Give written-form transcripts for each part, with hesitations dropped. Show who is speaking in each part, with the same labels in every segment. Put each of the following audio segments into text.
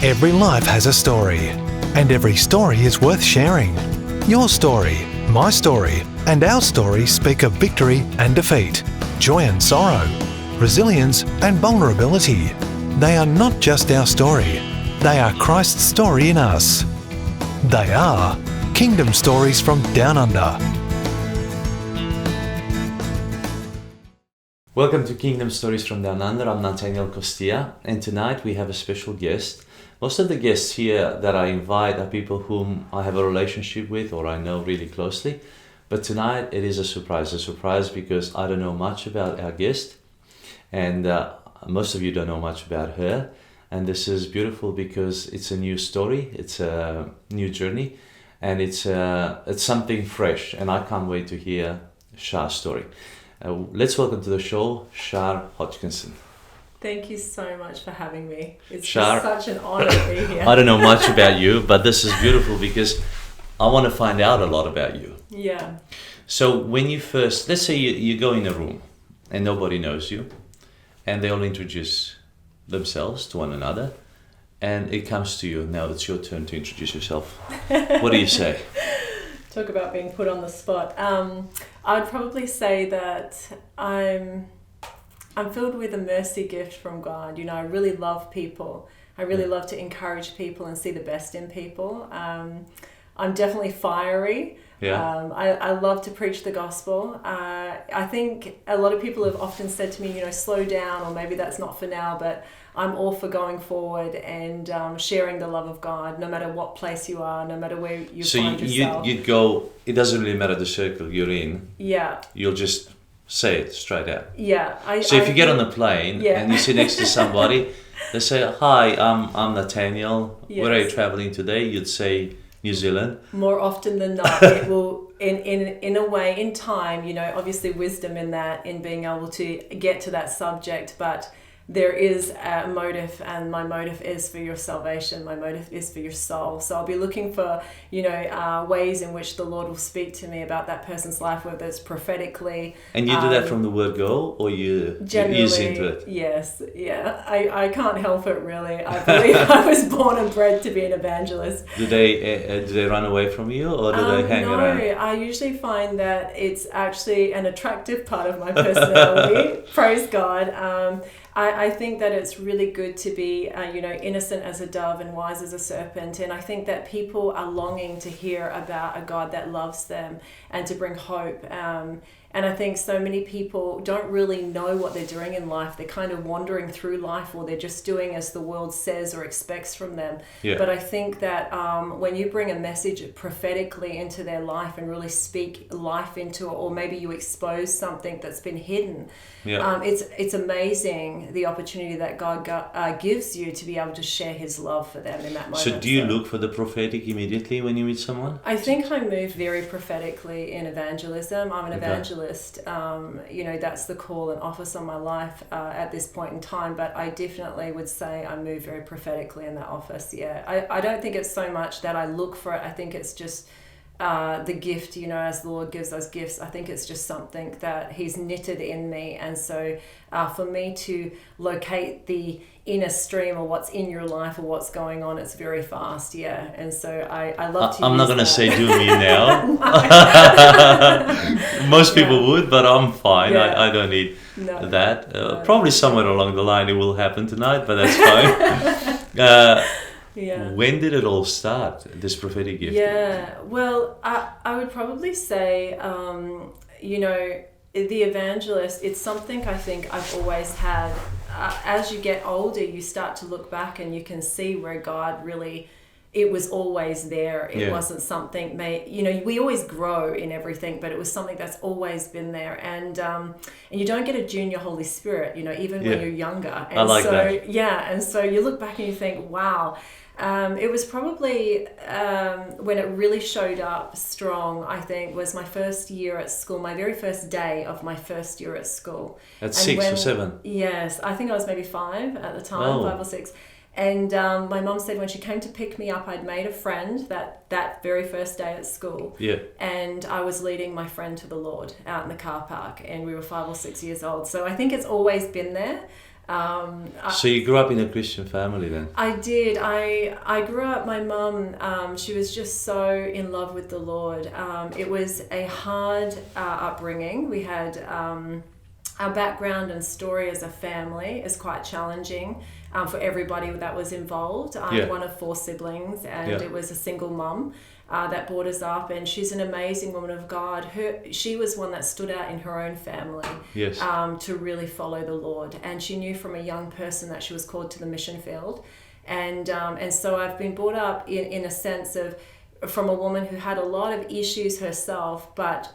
Speaker 1: Every life has a story, and every story is worth sharing. Your story, my story, and our story speak of victory and defeat, joy and sorrow, resilience and vulnerability. They are not just our story, they are Christ's story in us. They are Kingdom Stories from Down Under.
Speaker 2: Welcome to Kingdom Stories from Down Under. I'm Natanael, Costea, and tonight we have a special guest. Most of the guests here that I invite are people whom I have a relationship with or I know really closely. But tonight it is a surprise because I don't know much about our guest, and most of you don't know much about her. And this is beautiful because it's a new story, it's a new journey, and it's something fresh, and I can't wait to hear Shar's story. Let's welcome to the show, Shar Hodgkinson.
Speaker 3: Thank you so much for having me. It's
Speaker 2: Shar,
Speaker 3: just such an honor to be here.
Speaker 2: I don't know much about you, but this is beautiful because I want to find out a lot about you.
Speaker 3: Yeah.
Speaker 2: So when you first, let's say you go in a room and nobody knows you, and they all introduce themselves to one another, and it comes to you, now it's your turn to introduce yourself. What do you say?
Speaker 3: Talk about being put on the spot. I'd probably say that I'm filled with a mercy gift from God. You know, I really love people. I really love to encourage people and see the best in people. I'm definitely fiery.
Speaker 2: Yeah.
Speaker 3: I love to preach the gospel. I think a lot of people have often said to me, you know, slow down, or maybe that's not for now, but I'm all for going forward and sharing the love of God, no matter what place you are, no matter where you find yourself.
Speaker 2: So you'd go, it doesn't really matter the circle you're in.
Speaker 3: Yeah.
Speaker 2: You'll just say it straight out.
Speaker 3: Yeah.
Speaker 2: So if you get on the plane and you sit next to somebody, they say, hi, I'm Natanael.
Speaker 3: Yes.
Speaker 2: Where are you traveling today? You'd say New Zealand.
Speaker 3: More often than not, it will, in a way, in time, you know, obviously wisdom in that, in being able to get to that subject, but there is a motive, and my motive is for your salvation. My motive is for your soul. So I'll be looking for, you know, ways in which the Lord will speak to me about that person's life, whether it's prophetically.
Speaker 2: And you do that from the word go, or you ease into it?
Speaker 3: Yes, yeah. I can't help it, really. I believe I was born and bred to be an evangelist.
Speaker 2: Do they run away from you, or do they hang around?
Speaker 3: No, I usually find that it's actually an attractive part of my personality. Praise God. I think that it's really good to be, you know, innocent as a dove and wise as a serpent. And I think that people are longing to hear about a God that loves them and to bring hope. And I think so many people don't really know what they're doing in life. They're kind of wandering through life, or they're just doing as the world says or expects from them. Yeah. But I think that when you bring a message prophetically into their life and really speak life into it, or maybe you expose something that's been hidden, it's amazing the opportunity that God gives you to be able to share his love for them in that moment.
Speaker 2: So do you look for the prophetic immediately when you meet someone?
Speaker 3: I think I move very prophetically in evangelism. I'm an evangelist. You know, that's the call and office on my life at this point in time, but I definitely would say I move very prophetically in that office. I don't think it's so much that I look for it. I think it's just the gift, you know, as the Lord gives us gifts. I think it's just something that he's knitted in me, and so for me to locate the inner stream or what's in your life or what's going on, it's very fast. And so I love to
Speaker 2: I'm not going to say do me now.
Speaker 3: No.
Speaker 2: Most people would, but I'm fine. I don't need that. Probably somewhere along the line it will happen tonight, but that's fine. When did it all start, this prophetic gift?
Speaker 3: Well, I would probably say, you know, the evangelist, it's something I think I've always had. As you get older, you start to look back and you can see where God really, it was always there. It wasn't something you know, we always grow in everything, but it was something that's always been there. And you don't get a junior Holy Spirit, you know, even when you're younger. And
Speaker 2: I like that.
Speaker 3: And so you look back and you think, wow. It was probably when it really showed up strong, I think, was my first year at school, my very first day of my first year at school.
Speaker 2: At 6 or 7?
Speaker 3: Yes, I think I was maybe 5 at the time, 5 or 6. And my mom said when she came to pick me up, I'd made a friend that very first day at school. And I was leading my friend to the Lord out in the car park, and we were 5 or 6 years old. So I think it's always been there.
Speaker 2: So you grew up in a Christian family then?
Speaker 3: I did. I grew up, my mum, she was just so in love with the Lord. It was a hard upbringing. We had our background and story as a family is quite challenging for everybody that was involved. I'm one of 4 siblings, and it was a single mum that brought us up, and she's an amazing woman of God. She was one that stood out in her own family to really follow the Lord, and she knew from a young person that she was called to the mission field, and so I've been brought up in a sense of from a woman who had a lot of issues herself, but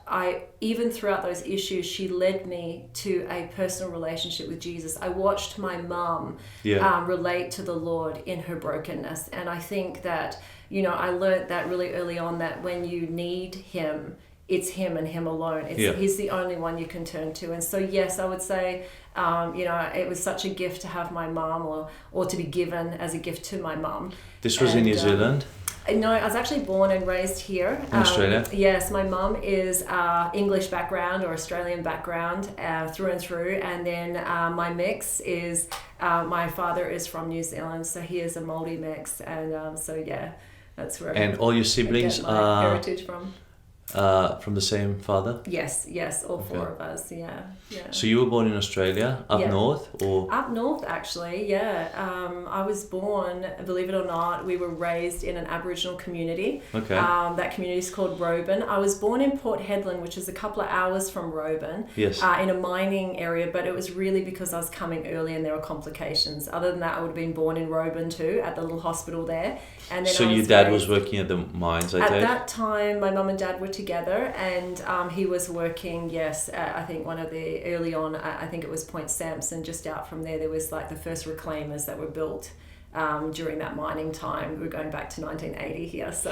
Speaker 3: even throughout those issues, she led me to a personal relationship with Jesus. I watched my mum relate to the Lord in her brokenness, and I think that, you know, I learned that really early on, that when you need Him, it's Him and Him alone. He's the only one you can turn to. And so, yes, I would say, you know, it was such a gift to have my mum, or to be given as a gift to my mum.
Speaker 2: This was in New Zealand?
Speaker 3: No, I was actually born and raised here.
Speaker 2: In Australia?
Speaker 3: Yes, my mum is English background or Australian background through and through. And then my mix is, my father is from New Zealand, so he is a Māori mix. And so, yeah, that's where
Speaker 2: And all your siblings
Speaker 3: I get my heritage from.
Speaker 2: From the same father?
Speaker 3: Yes, all 4 of us, yeah.
Speaker 2: So you were born in Australia, up north, or?
Speaker 3: Up north, actually, yeah. I was born, believe it or not, we were raised in an Aboriginal community.
Speaker 2: Okay.
Speaker 3: That community is called Roban. I was born in Port Hedland, which is a couple of hours from Roban.
Speaker 2: Yes.
Speaker 3: In a mining area, but it was really because I was coming early and there were complications. Other than that, I would have been born in Roban too, at the little hospital there. And then
Speaker 2: so your dad was working at the mines, I take?
Speaker 3: At that time, my mum and dad were together, and he was working, I think one of the early on, I think it was Point Sampson. Just out from there was like the first reclaimers that were built during that mining time. We're going back to 1980 here, so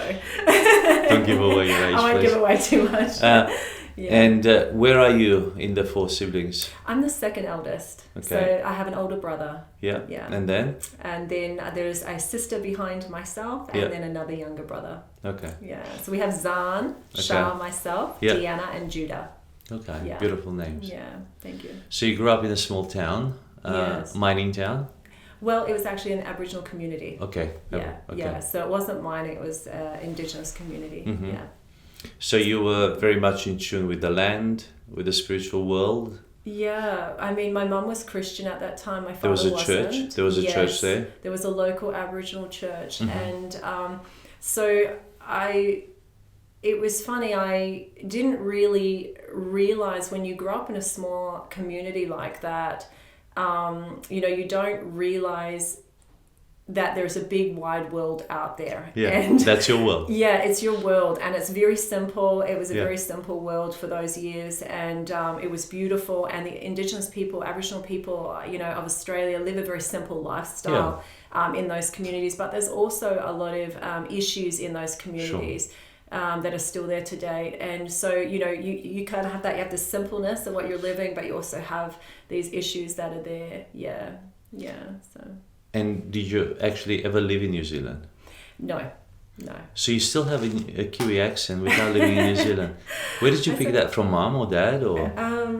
Speaker 2: don't give away your age.
Speaker 3: I won't give away too much.
Speaker 2: And where are you in the 4 siblings?
Speaker 3: I'm the second eldest.
Speaker 2: Okay.
Speaker 3: So I have an older brother.
Speaker 2: Yeah. And then
Speaker 3: there's a sister behind myself, and then another younger brother.
Speaker 2: Okay.
Speaker 3: Yeah. So we have Zan, Shar, myself, Deanna, and Judah.
Speaker 2: Okay.
Speaker 3: Yeah.
Speaker 2: Beautiful names.
Speaker 3: Yeah. Thank you.
Speaker 2: So you grew up in a small town, mining town?
Speaker 3: Well, it was actually an Aboriginal community.
Speaker 2: Okay.
Speaker 3: Yeah. So it wasn't mining; it was Indigenous community.
Speaker 2: Mm-hmm.
Speaker 3: Yeah.
Speaker 2: So you were very much in tune with the land, with the spiritual world?
Speaker 3: Yeah, I mean, my mum was Christian at that time. My father
Speaker 2: wasn't.
Speaker 3: Church.
Speaker 2: There was a church there?
Speaker 3: There was a local Aboriginal church.
Speaker 2: Mm-hmm.
Speaker 3: And so it was funny, I didn't really realise when you grow up in a small community like that, you know, you don't realise that there's a big wide world out there.
Speaker 2: Yeah,
Speaker 3: and
Speaker 2: that's your world.
Speaker 3: Yeah, it's your world, and it's very simple. It was a very simple world for those years, and it was beautiful. And the Indigenous people, Aboriginal people, you know, of Australia live a very simple lifestyle in those communities. But there's also a lot of issues in those communities. Sure. That are still there to date. And so, you know, you kind of have that, you have the simpleness of what you're living, but you also have these issues that are there. So.
Speaker 2: And did you actually ever live in New Zealand?
Speaker 3: No.
Speaker 2: So you still have a Kiwi accent without living in New Zealand. Where did you pick that from, mum or dad? Or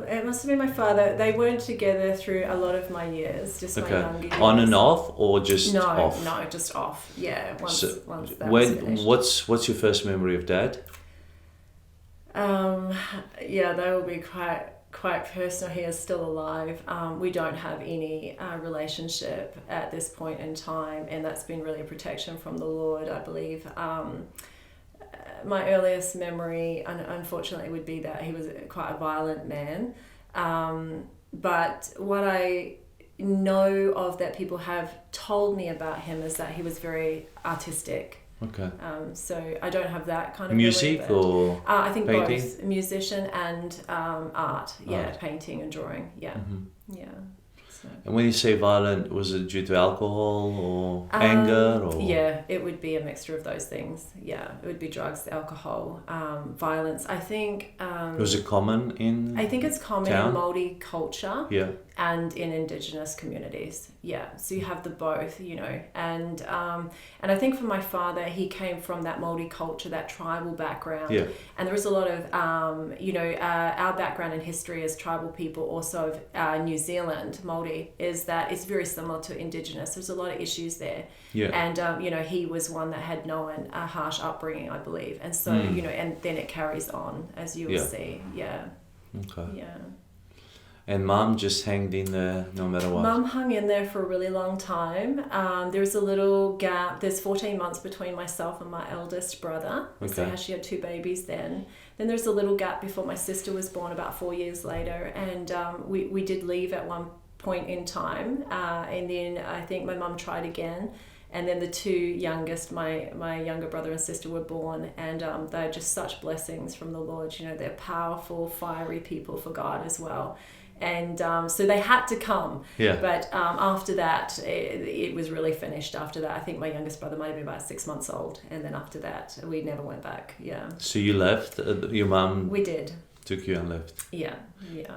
Speaker 3: it must have been my father. They weren't together through a lot of my years, just my younger years.
Speaker 2: On and off, or just off?
Speaker 3: No, just off. Yeah, once that was finished.
Speaker 2: What's your first memory of dad?
Speaker 3: They will be quite personal. He is still alive. We don't have any relationship at this point in time, and that's been really a protection from the Lord, I believe. My earliest memory, unfortunately, would be that he was quite a violent man. But what I know of that people have told me about him is that he was very artistic.
Speaker 2: Okay.
Speaker 3: So I don't have that kind of
Speaker 2: music
Speaker 3: memory,
Speaker 2: or
Speaker 3: I think
Speaker 2: painting?
Speaker 3: Both musician and art. Painting and drawing. So.
Speaker 2: And when you say violent, was it due to alcohol or anger? Or
Speaker 3: it would be a mixture of those things. Yeah, it would be drugs, alcohol, violence. I think.
Speaker 2: Was it common in?
Speaker 3: I think it's common
Speaker 2: town?
Speaker 3: in Māori culture.
Speaker 2: Yeah.
Speaker 3: and in Indigenous communities. Yeah, so you have the both, you know, and I think for my father, he came from that Māori culture, that tribal background, and there was a lot of our background in history as tribal people, also of New Zealand Māori, is that it's very similar to Indigenous. There's a lot of issues there, and he was one that had known a harsh upbringing, I believe, and so and then it carries on, as you will see.
Speaker 2: Okay.
Speaker 3: Yeah.
Speaker 2: And Mum just hanged in there no matter what?
Speaker 3: Mum hung in there for a really long time. There's a little gap. There's 14 months between myself and my eldest brother.
Speaker 2: Okay.
Speaker 3: So she had 2 babies then. Then there's a little gap before my sister was born, about 4 years later. And we did leave at one point in time. And then I think my mum tried again. And then the 2 youngest, my younger brother and sister, were born, and they're just such blessings from the Lord. You know, they're powerful, fiery people for God as well. And so they had to come.
Speaker 2: Yeah.
Speaker 3: But after that, it was really finished after that. I think my youngest brother might have been about 6 months old. And then after that, we never went back. Yeah.
Speaker 2: So you left? Your mum
Speaker 3: We did.
Speaker 2: took you and left?
Speaker 3: Yeah.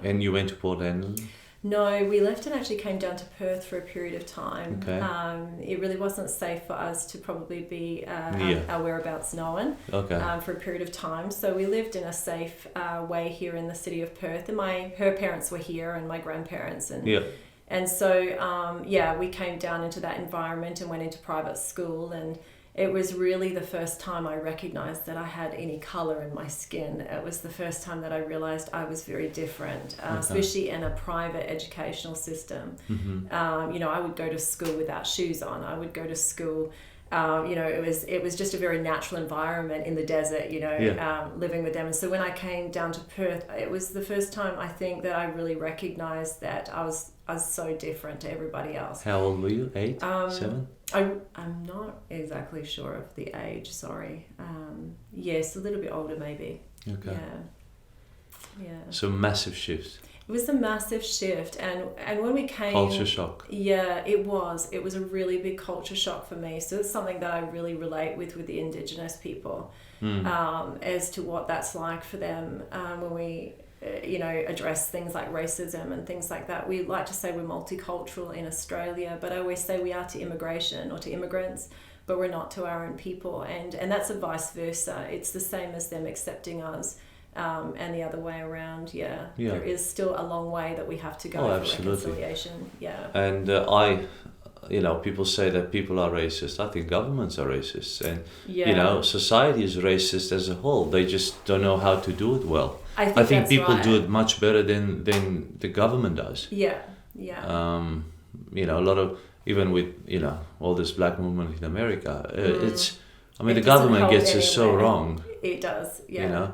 Speaker 2: And you went to Port Ellen?
Speaker 3: No, we left and actually came down to Perth for a period of time.
Speaker 2: Okay.
Speaker 3: It really wasn't safe for us to probably be our whereabouts known for a period of time. So we lived in a safe way here in the city of Perth, and her parents were here and my grandparents. And so, we came down into that environment and went into private school, and it was really the first time I recognized that I had any color in my skin. It was the first time that I realized I was very different, especially in a private educational system.
Speaker 2: Mm-hmm.
Speaker 3: I would go to school without shoes on. I would go to school. It was just a very natural environment in the desert, living with them. And so when I came down to Perth, it was the first time I think that I really recognized that I was so different to everybody else.
Speaker 2: How old were you? 8? 7?
Speaker 3: I'm not exactly sure of the age, sorry. Yes, a little bit older maybe.
Speaker 2: Okay.
Speaker 3: Yeah.
Speaker 2: So massive shift.
Speaker 3: It was a massive shift, and when we came...
Speaker 2: Culture shock.
Speaker 3: Yeah, it was. It was a really big culture shock for me. So it's something that I really relate with the Indigenous people, as to what that's like for them when we... address things like racism and things like that. We like to say we're multicultural in Australia, but I always say we are to immigration or to immigrants, but we're not to our own people. And that's a vice versa. It's the same as them accepting us, and the other way around. Yeah. There is still a long way that we have to go for reconciliation. Yeah.
Speaker 2: And people say that people are racist. I think governments are racist. And, society is racist as a whole. They just don't know how to do it well. I think people do it much better than the government does.
Speaker 3: Yeah.
Speaker 2: A lot of, even with, all this black movement in America, the government gets it so wrong.
Speaker 3: It does, yeah.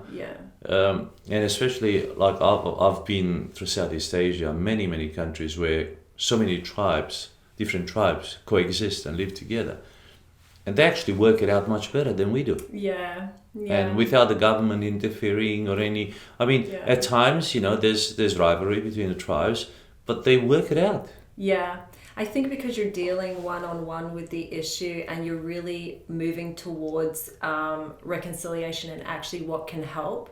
Speaker 2: And especially, like, I've been through Southeast Asia, many, many countries where so many different tribes coexist and live together. And they actually work it out much better than we do. Yeah. And without the government interfering or any... at times, there's rivalry between the tribes, but they work it out. Yeah.
Speaker 3: I think because you're dealing one-on-one with the issue and you're really moving towards reconciliation and actually what can help.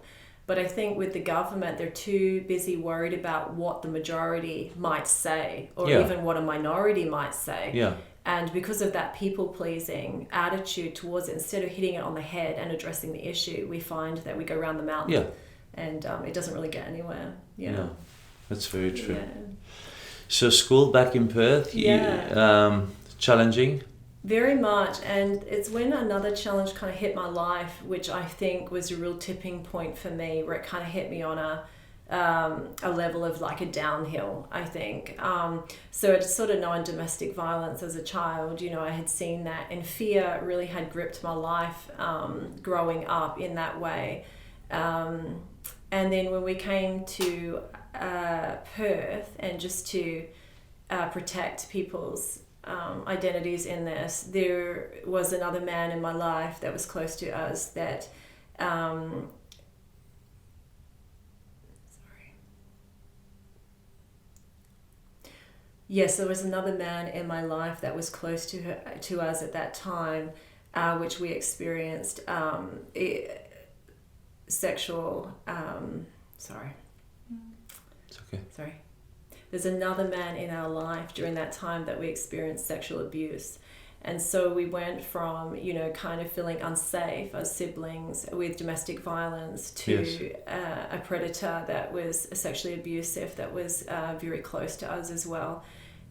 Speaker 3: But I think with the government, they're too busy worried about what the majority might say or even what a minority might say.
Speaker 2: Yeah.
Speaker 3: And because of that people-pleasing attitude towards it, instead of hitting it on the head and addressing the issue, we find that we go around the mountain.
Speaker 2: Yeah.
Speaker 3: And it doesn't really get anywhere. Yeah.
Speaker 2: No, that's very true.
Speaker 3: Yeah.
Speaker 2: So school back in Perth, challenging?
Speaker 3: Very much. And it's when another challenge kind of hit my life, which I think was a real tipping point for me, where it kind of hit me on a level of like a downhill, I think. So I'd sort of known domestic violence as a child. I had seen that, and fear really had gripped my life growing up in that way. And then when we came to Perth, and just to protect people's identities in this, there was another man in my life that was close to us that Yes, there was another man in my life that was close to us at that time, which we experienced sexual. Sorry.
Speaker 2: It's okay.
Speaker 3: Sorry. there's another man in our life during that time that we experienced sexual abuse. And so we went from, you know, kind of feeling unsafe as siblings with domestic violence to a predator that was sexually abusive, that was very close to us as well.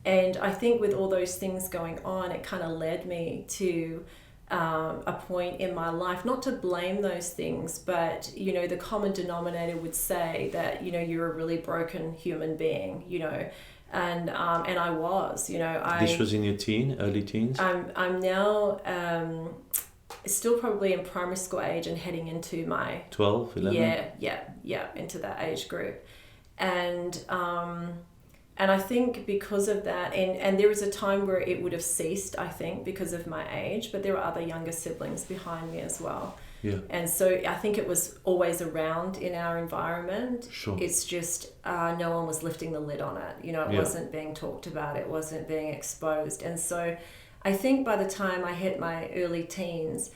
Speaker 3: And I think with all those things going on, it kind of led me to a point in my life, not to blame those things, but, you know, the common denominator would say that, you know, you're a really broken human being, you know. And I was, you know,
Speaker 2: This was in your early teens?
Speaker 3: I'm now still probably in primary school age and heading into my
Speaker 2: 12, 11?
Speaker 3: Yeah, into that age group. And I think because of that, and there was a time where it would have ceased, I think, because of my age, but there were other younger siblings behind me as well.
Speaker 2: Yeah.
Speaker 3: And so I think it was always around in our environment.
Speaker 2: Sure.
Speaker 3: It's just no one was lifting the lid on it. You know, it wasn't being talked about. It wasn't being exposed. And so I think by the time I hit my early teens,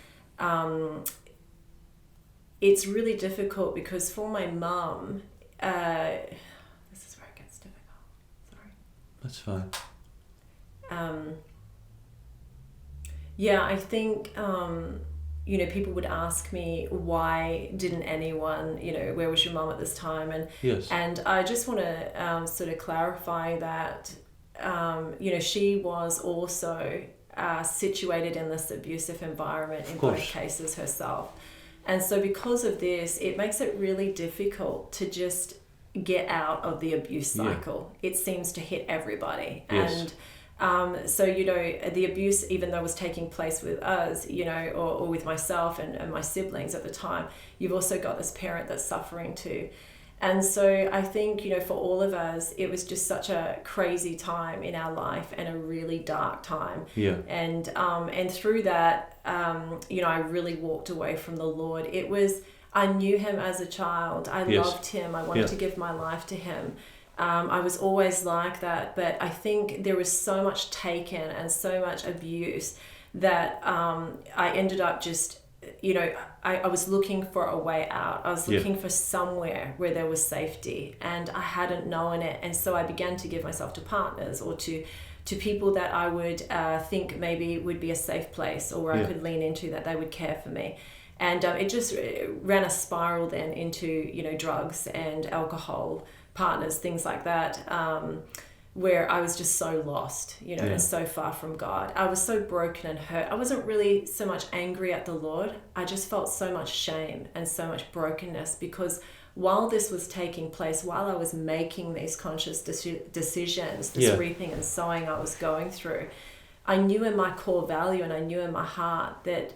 Speaker 3: it's really difficult because for my mum, this is where it gets difficult. Sorry.
Speaker 2: That's fine.
Speaker 3: I think... you know, people would ask me, why didn't anyone, you know, where was your mum at this time? And I just want to sort of clarify that, you know, she was also situated in this abusive environment in both cases herself. And so because of this, it makes it really difficult to just get out of the abuse cycle. It seems to hit everybody. And so, you know, the abuse, even though it was taking place with us, you know, or with myself and my siblings at the time, you've also got this parent that's suffering too. And so I think, you know, for all of us, it was just such a crazy time in our life and a really dark time.
Speaker 2: Yeah.
Speaker 3: And through that, you know, I really walked away from the Lord. I knew him as a child. I loved him. I wanted to give my life to him. I was always like that, but I think there was so much taken and so much abuse that I ended up just, you know, I was looking for a way out. I was looking for somewhere where there was safety, and I hadn't known it. And so I began to give myself to partners or to people that I would think maybe would be a safe place, or where I could lean into, that they would care for me. And it just ran a spiral then into, you know, drugs and alcohol, partners, things like that, where I was just so lost, you know, and so far from God. I was so broken and hurt. I wasn't really so much angry at the Lord. I just felt so much shame and so much brokenness, because while this was taking place, while I was making these conscious decisions, this reaping and sowing I was going through, I knew in my core value and I knew in my heart that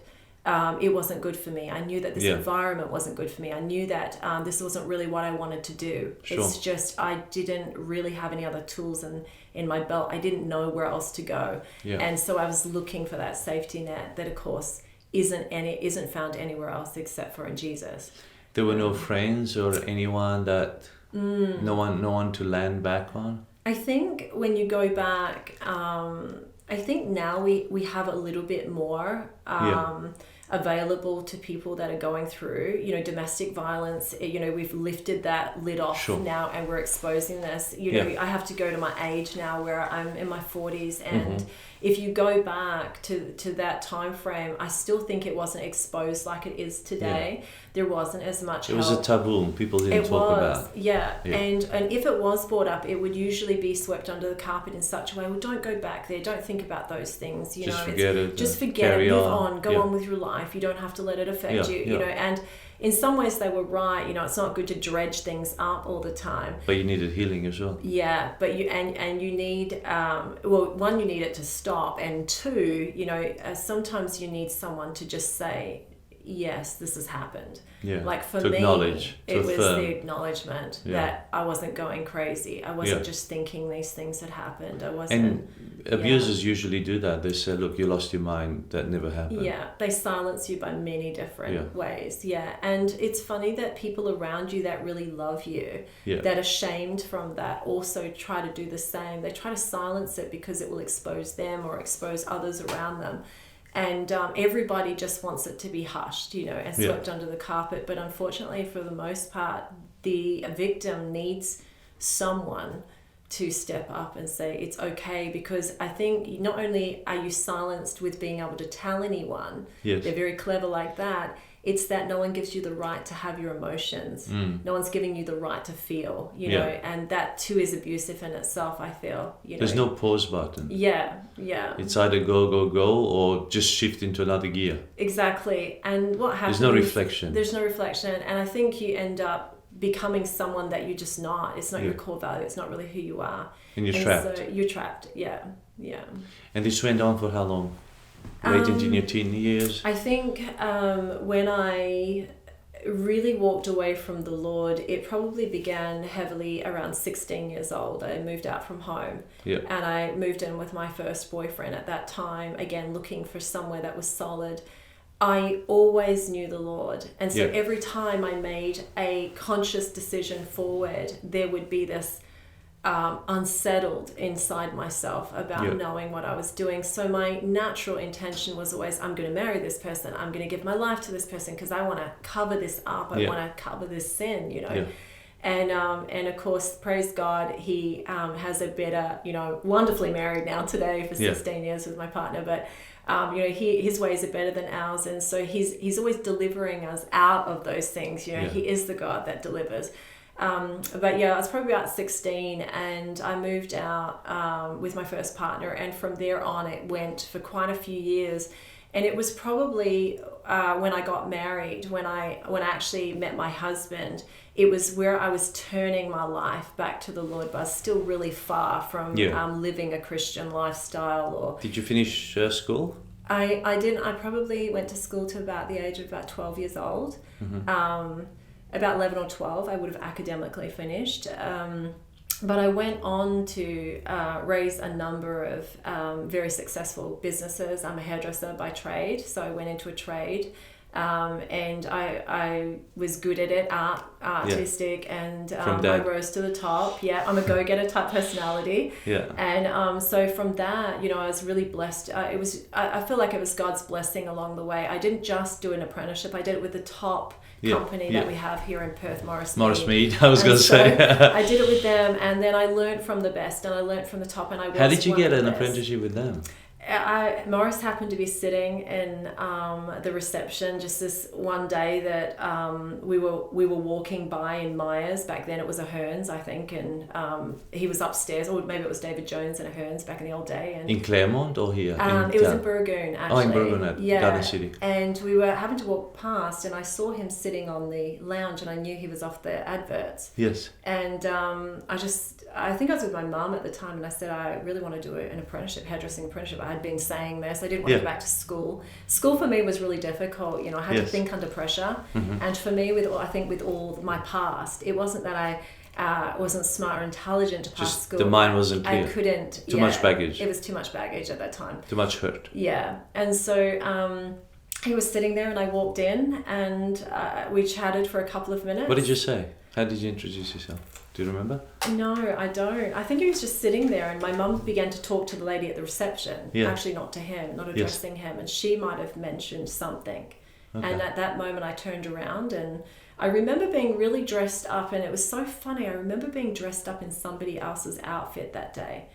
Speaker 3: it wasn't good for me. I knew that this environment wasn't good for me. I knew that this wasn't really what I wanted to do.
Speaker 2: Sure.
Speaker 3: It's just I didn't really have any other tools in my belt. I didn't know where else to go. Yeah. And so I was looking for that safety net that, of course, isn't found anywhere else except for in Jesus.
Speaker 2: There were no friends or anyone that no one to land back on?
Speaker 3: I think when you go back, I think now we have a little bit more available to people that are going through, you know, domestic violence. You know, we've lifted that lid off now, and we're exposing this. You know, I have to go to my age now where I'm in my 40s, and if you go back to that time frame, I still think it wasn't exposed like it is today. There wasn't as much help.
Speaker 2: It was a taboo. People didn't talk about.
Speaker 3: And if it was brought up, it would usually be swept under the carpet in such a way, well, don't go back there, don't think about those things, you
Speaker 2: just
Speaker 3: know,
Speaker 2: forget it,
Speaker 3: just forget it, move on, go on with your life. You don't have to let it affect you, you know. And in some ways they were right, you know. It's not good to dredge things up all the time,
Speaker 2: but you needed healing as well.
Speaker 3: But you and you need one, you need it to stop, and two, you know, sometimes you need someone to just say, yes, this has happened. Like for me, it was the acknowledgement that I wasn't going crazy. I wasn't just thinking these things had happened. I wasn't.
Speaker 2: And abusers usually do that. They say, look, you lost your mind. That never happened. Yeah,
Speaker 3: they silence you by many different ways. And it's funny that people around you that really love you, that are shamed from that, also try to do the same. They try to silence it because it will expose them or expose others around them. And everybody just wants it to be hushed, you know, and swept under the carpet. But unfortunately, for the most part, the victim needs someone to step up and say it's okay, because I think not only are you silenced with being able to tell anyone,
Speaker 2: Yes.
Speaker 3: they're very clever like that, it's that no one gives you the right to have your emotions. No one's giving you the right to feel, you know, and that too is abusive in itself, I feel. You know.
Speaker 2: There's no pause button.
Speaker 3: Yeah.
Speaker 2: It's either go, or just shift into another gear.
Speaker 3: Exactly. And what happens...
Speaker 2: There's no reflection.
Speaker 3: There's no reflection. And I think you end up becoming someone that you're just not. It's not your core value. It's not really who you are.
Speaker 2: And you're trapped.
Speaker 3: So you're trapped. Yeah.
Speaker 2: And this went on for how long? Right into your teen years?
Speaker 3: I think when I really walked away from the Lord, it probably began heavily around 16 years old. I moved out from home.
Speaker 2: Yeah.
Speaker 3: And I moved in with my first boyfriend at that time, again, looking for somewhere that was solid. I always knew the Lord. And so every time I made a conscious decision forward, there would be this unsettled inside myself about knowing what I was doing. So my natural intention was always, I'm going to marry this person. I'm going to give my life to this person because I want to cover this up. I want to cover this sin, you know. Yeah. And of course, praise God, he has a better, you know, wonderfully married now today for 16 years with my partner, but you know, his ways are better than ours, and so he's always delivering us out of those things. You know, he is the God that delivers. But yeah, I was probably about 16, and I moved out with my first partner, and from there on, it went for quite a few years. And it was probably when I got married, when I actually met my husband, it was where I was turning my life back to the Lord, but I was still really far from living a Christian lifestyle. Or
Speaker 2: did you finish school?
Speaker 3: I didn't. I probably went to school to about the age of about 12 years old. Mm-hmm. About 11 or 12, I would have academically finished. But I went on to raise a number of very successful businesses. I'm a hairdresser by trade, so I went into a trade, and I was good at it, artistic, and I rose to the top. Yeah, I'm a go-getter type personality. Yeah. And so from that, you know, I was really blessed. I feel like it was God's blessing along the way. I didn't just do an apprenticeship. I did it with the top company that we have here in Perth, Morris Mead.
Speaker 2: I was going to say.
Speaker 3: I did it with them, and then I learned from the best, and I learned from the top, and I was.
Speaker 2: How did you get an apprenticeship with them?
Speaker 3: Morris happened to be sitting in the reception just this one day that we were walking by in Myers. Back then it was a Hearns, I think, and he was upstairs, or maybe it was David Jones and a Hearns back in the old day. And
Speaker 2: in Claremont or here?
Speaker 3: It was in Burgoon, actually.
Speaker 2: Oh, in Burgoon, Garden City.
Speaker 3: And we were having to walk past, and I saw him sitting on the lounge, and I knew he was off the adverts.
Speaker 2: Yes.
Speaker 3: And I think I was with my mum at the time, and I said, I really want to do an apprenticeship, hairdressing apprenticeship. I had been saying this. I didn't want to go back to school. School for me was really difficult. You know, I had to think under pressure. Mm-hmm. And for me, with all my past, it wasn't that I wasn't smart or intelligent to pass school.
Speaker 2: The mind wasn't clear.
Speaker 3: I couldn't.
Speaker 2: Too much baggage.
Speaker 3: It was too much baggage at that time.
Speaker 2: Too much hurt.
Speaker 3: Yeah. And so he was sitting there, and I walked in, and we chatted for a couple of minutes.
Speaker 2: What did you say? How did you introduce yourself? Do you remember?
Speaker 3: No, I don't. I think he was just sitting there, and my mum began to talk to the lady at the reception. Yeah. Actually, not to him, not addressing him. And she might have mentioned something. Okay. And at that moment, I turned around, and I remember being really dressed up. And it was so funny. I remember being dressed up in somebody else's outfit that day,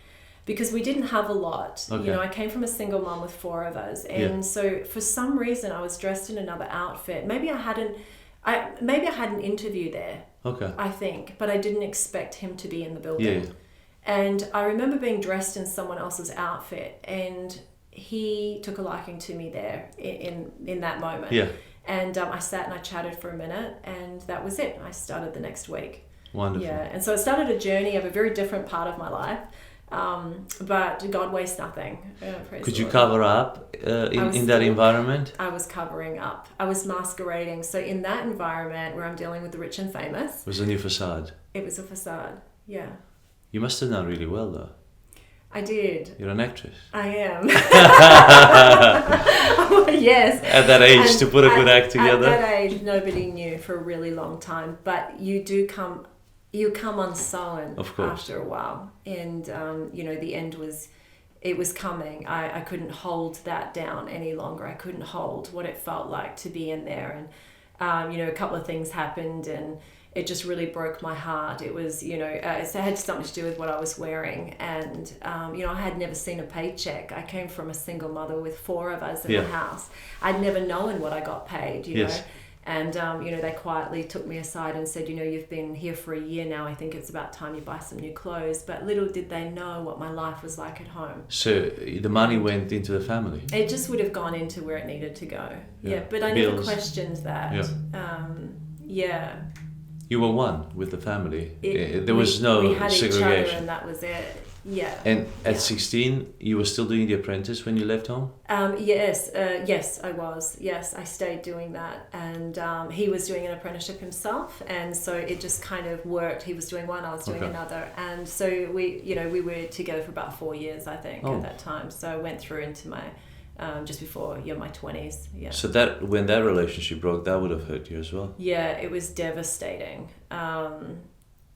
Speaker 3: because we didn't have a lot. Okay. You know, I came from a single mum with 4 of us. And so for some reason, I was dressed in another outfit. Maybe I had an interview there. Okay. I think, but I didn't expect him to be in the building. Yeah. And I remember being dressed in someone else's outfit, and he took a liking to me there in that moment. Yeah. And I sat and I chatted for a minute, and that was it. I started the next week.
Speaker 2: Wonderful.
Speaker 3: Yeah. And so it started a journey of a very different part of my life. But God wastes nothing.
Speaker 2: Could you cover up in that environment?
Speaker 3: I was covering up. I was masquerading. So in that environment where I'm dealing with the rich and famous.
Speaker 2: It was a new facade.
Speaker 3: It was a facade, yeah.
Speaker 2: You must have done really well, though.
Speaker 3: I did.
Speaker 2: You're an actress.
Speaker 3: I am. Yes.
Speaker 2: At that age, to put a good act together?
Speaker 3: At that age, nobody knew for a really long time. But you come unsewn after a while, and you know, the end was coming. I couldn't hold that down any longer. I couldn't hold what it felt like to be in there, and you know, a couple of things happened, and it just really broke my heart. It was, it had something to do with what I was wearing. And, I had never seen a paycheck. I came from a single mother with 4 of us in the house. I'd never known what I got paid, you know. And, they quietly took me aside and said, you've been here for a year now. I think it's about time you buy some new clothes. But little did they know what my life was like at home.
Speaker 2: So the money went into the family?
Speaker 3: It just would have gone into where it needed to go. Yeah, but I never questioned that.
Speaker 2: You were one with the family. There was no
Speaker 3: we had
Speaker 2: segregation.
Speaker 3: Each other and that was it. Yeah.
Speaker 2: And at 16, you were still doing the apprentice when you left home?
Speaker 3: Yes, I was. Yes, I stayed doing that. And he was doing an apprenticeship himself. And so it just kind of worked. He was doing one, I was doing another. And so we were together for about 4 years, I think, at that time. So I went through into my, just before, my 20s. Yeah.
Speaker 2: So when that relationship broke, that would have hurt you as well?
Speaker 3: Yeah, it was devastating. At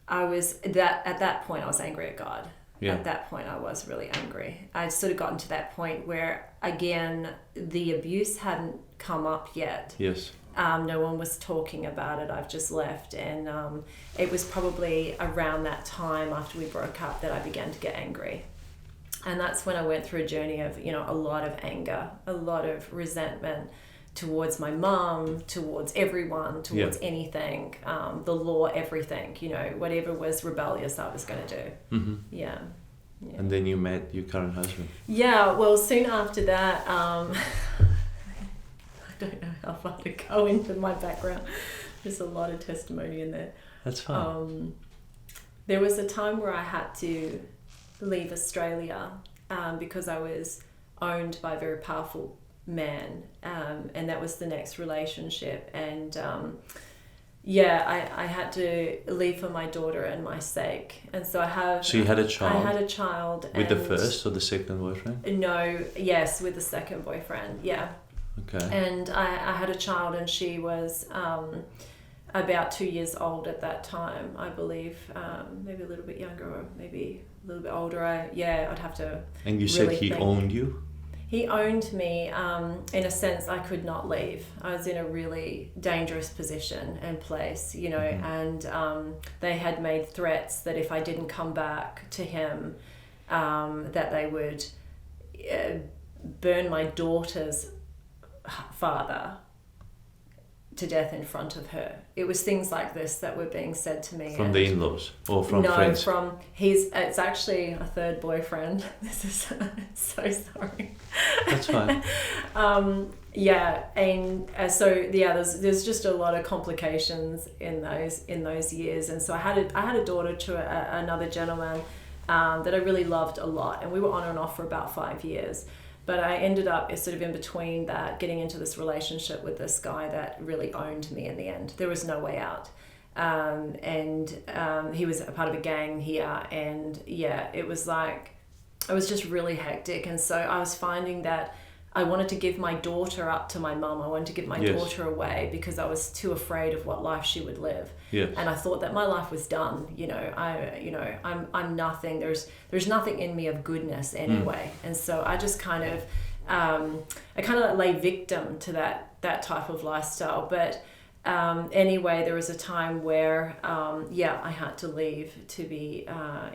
Speaker 3: that point, I was angry at God. Yeah. At that point, I was really angry. I'd sort of gotten to that point where, again, the abuse hadn't come up yet.
Speaker 2: Yes.
Speaker 3: No one was talking about it. I've just left. And it was probably around that time after we broke up that I began to get angry. And that's when I went through a journey of, a lot of anger, a lot of resentment towards my mum, towards everyone, towards anything, the law, everything, whatever was rebellious I was going to do. Mm-hmm. Yeah.
Speaker 2: And then you met your current husband.
Speaker 3: Yeah, well, soon after that, I don't know how far to go into my background. There's a lot of testimony in there.
Speaker 2: That's fine.
Speaker 3: There was a time where I had to leave Australia because I was owned by a very powerful man, and that was the next relationship. And I had to leave for my daughter and my sake. And so
Speaker 2: So you had a child?
Speaker 3: I had a child.
Speaker 2: With the first or the second boyfriend?
Speaker 3: No, yes, with the second boyfriend, yeah.
Speaker 2: Okay.
Speaker 3: And I had a child, and she was about 2 years old at that time, I believe. Maybe a little bit younger, or maybe a little bit older. I'd have to.
Speaker 2: And you said he owned you?
Speaker 3: He owned me in a sense. I could not leave. I was in a really dangerous position and place, and they had made threats that if I didn't come back to him, that they would burn my daughter's father to death in front of her. It was things like this that were being said to me.
Speaker 2: From the in-laws or from friends?
Speaker 3: No, it's actually a third boyfriend. This is so sorry.
Speaker 2: That's fine.
Speaker 3: There's just a lot of complications in those years. And so I had a daughter to another gentleman that I really loved a lot, and we were on and off for about 5 years. But I ended up sort of in between that, getting into this relationship with this guy that really owned me in the end. There was no way out. He was a part of a gang here. And it was just really hectic. And so I was finding that I wanted to give my daughter up to my mum. I wanted to give my daughter away because I was too afraid of what life she would live. Yes. And I thought that my life was done. I'm nothing. There's nothing in me of goodness anyway. And so I just kind of lay victim to that type of lifestyle. But anyway, there was a time where I had to leave to be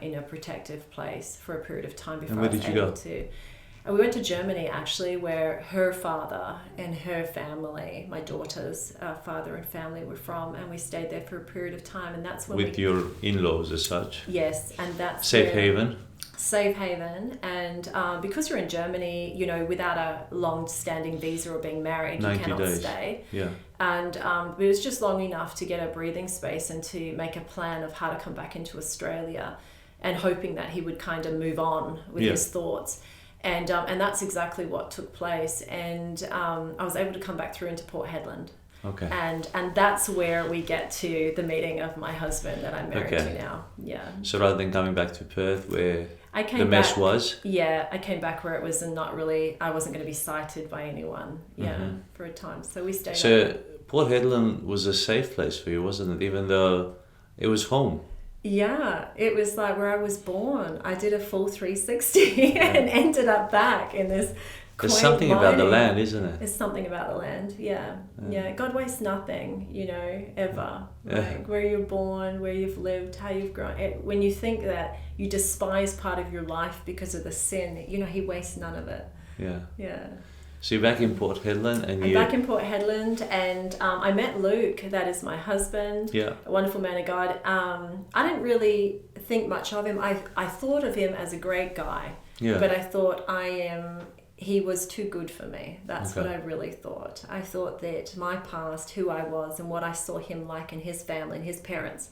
Speaker 3: in a protective place for a period of time before I was able to. And we went to Germany, actually, where her father and her family, my daughter's father and family, were from, and we stayed there for a period of time. And that's when
Speaker 2: with your in-laws as such.
Speaker 3: Yes, and that's
Speaker 2: safe haven.
Speaker 3: Safe haven, and because you're in Germany, without a long-standing visa or being married, you cannot stay.
Speaker 2: Yeah.
Speaker 3: And it was just long enough to get a breathing space and to make a plan of how to come back into Australia, and hoping that he would kind of move on with his thoughts. And that's exactly what took place. And I was able to come back through into Port Hedland.
Speaker 2: Okay.
Speaker 3: And that's where we get to the meeting of my husband that I'm married to now. Yeah.
Speaker 2: So rather than coming back to Perth where the mess was?
Speaker 3: Yeah, I came back where it was not really, I wasn't going to be cited by anyone, for a time. So we stayed.
Speaker 2: So Port Hedland was a safe place for you, wasn't it? Even though it was home.
Speaker 3: Yeah, it was like where I was born. I did a full 360 and ended up back in this
Speaker 2: There's
Speaker 3: quaint
Speaker 2: something about the
Speaker 3: mining.
Speaker 2: land, isn't it?
Speaker 3: There's something about the land, yeah. God wastes nothing, ever.
Speaker 2: Yeah.
Speaker 3: Like where you're born, where you've lived, how you've grown. When you think that you despise part of your life because of the sin, He wastes none of it.
Speaker 2: Yeah.
Speaker 3: Yeah.
Speaker 2: So you're back in Port Hedland, and
Speaker 3: I'm back in Port Hedland, and I met Luke. That is my husband.
Speaker 2: Yeah.
Speaker 3: A wonderful man of God. I didn't really think much of him. I thought of him as a great guy,
Speaker 2: Yeah.
Speaker 3: but I thought he was too good for me. That's what
Speaker 2: Okay.
Speaker 3: I really thought. I thought that my past, who I was, and what I saw him like, and his family and his parents,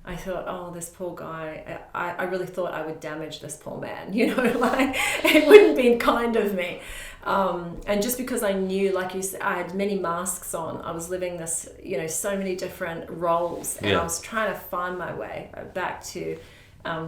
Speaker 3: I thought, oh, this poor guy, I really thought I would damage this poor man, like it wouldn't be kind of me. And just because I knew, like you said, I had many masks on, I was living this, so many different roles, and I was trying to find my way back to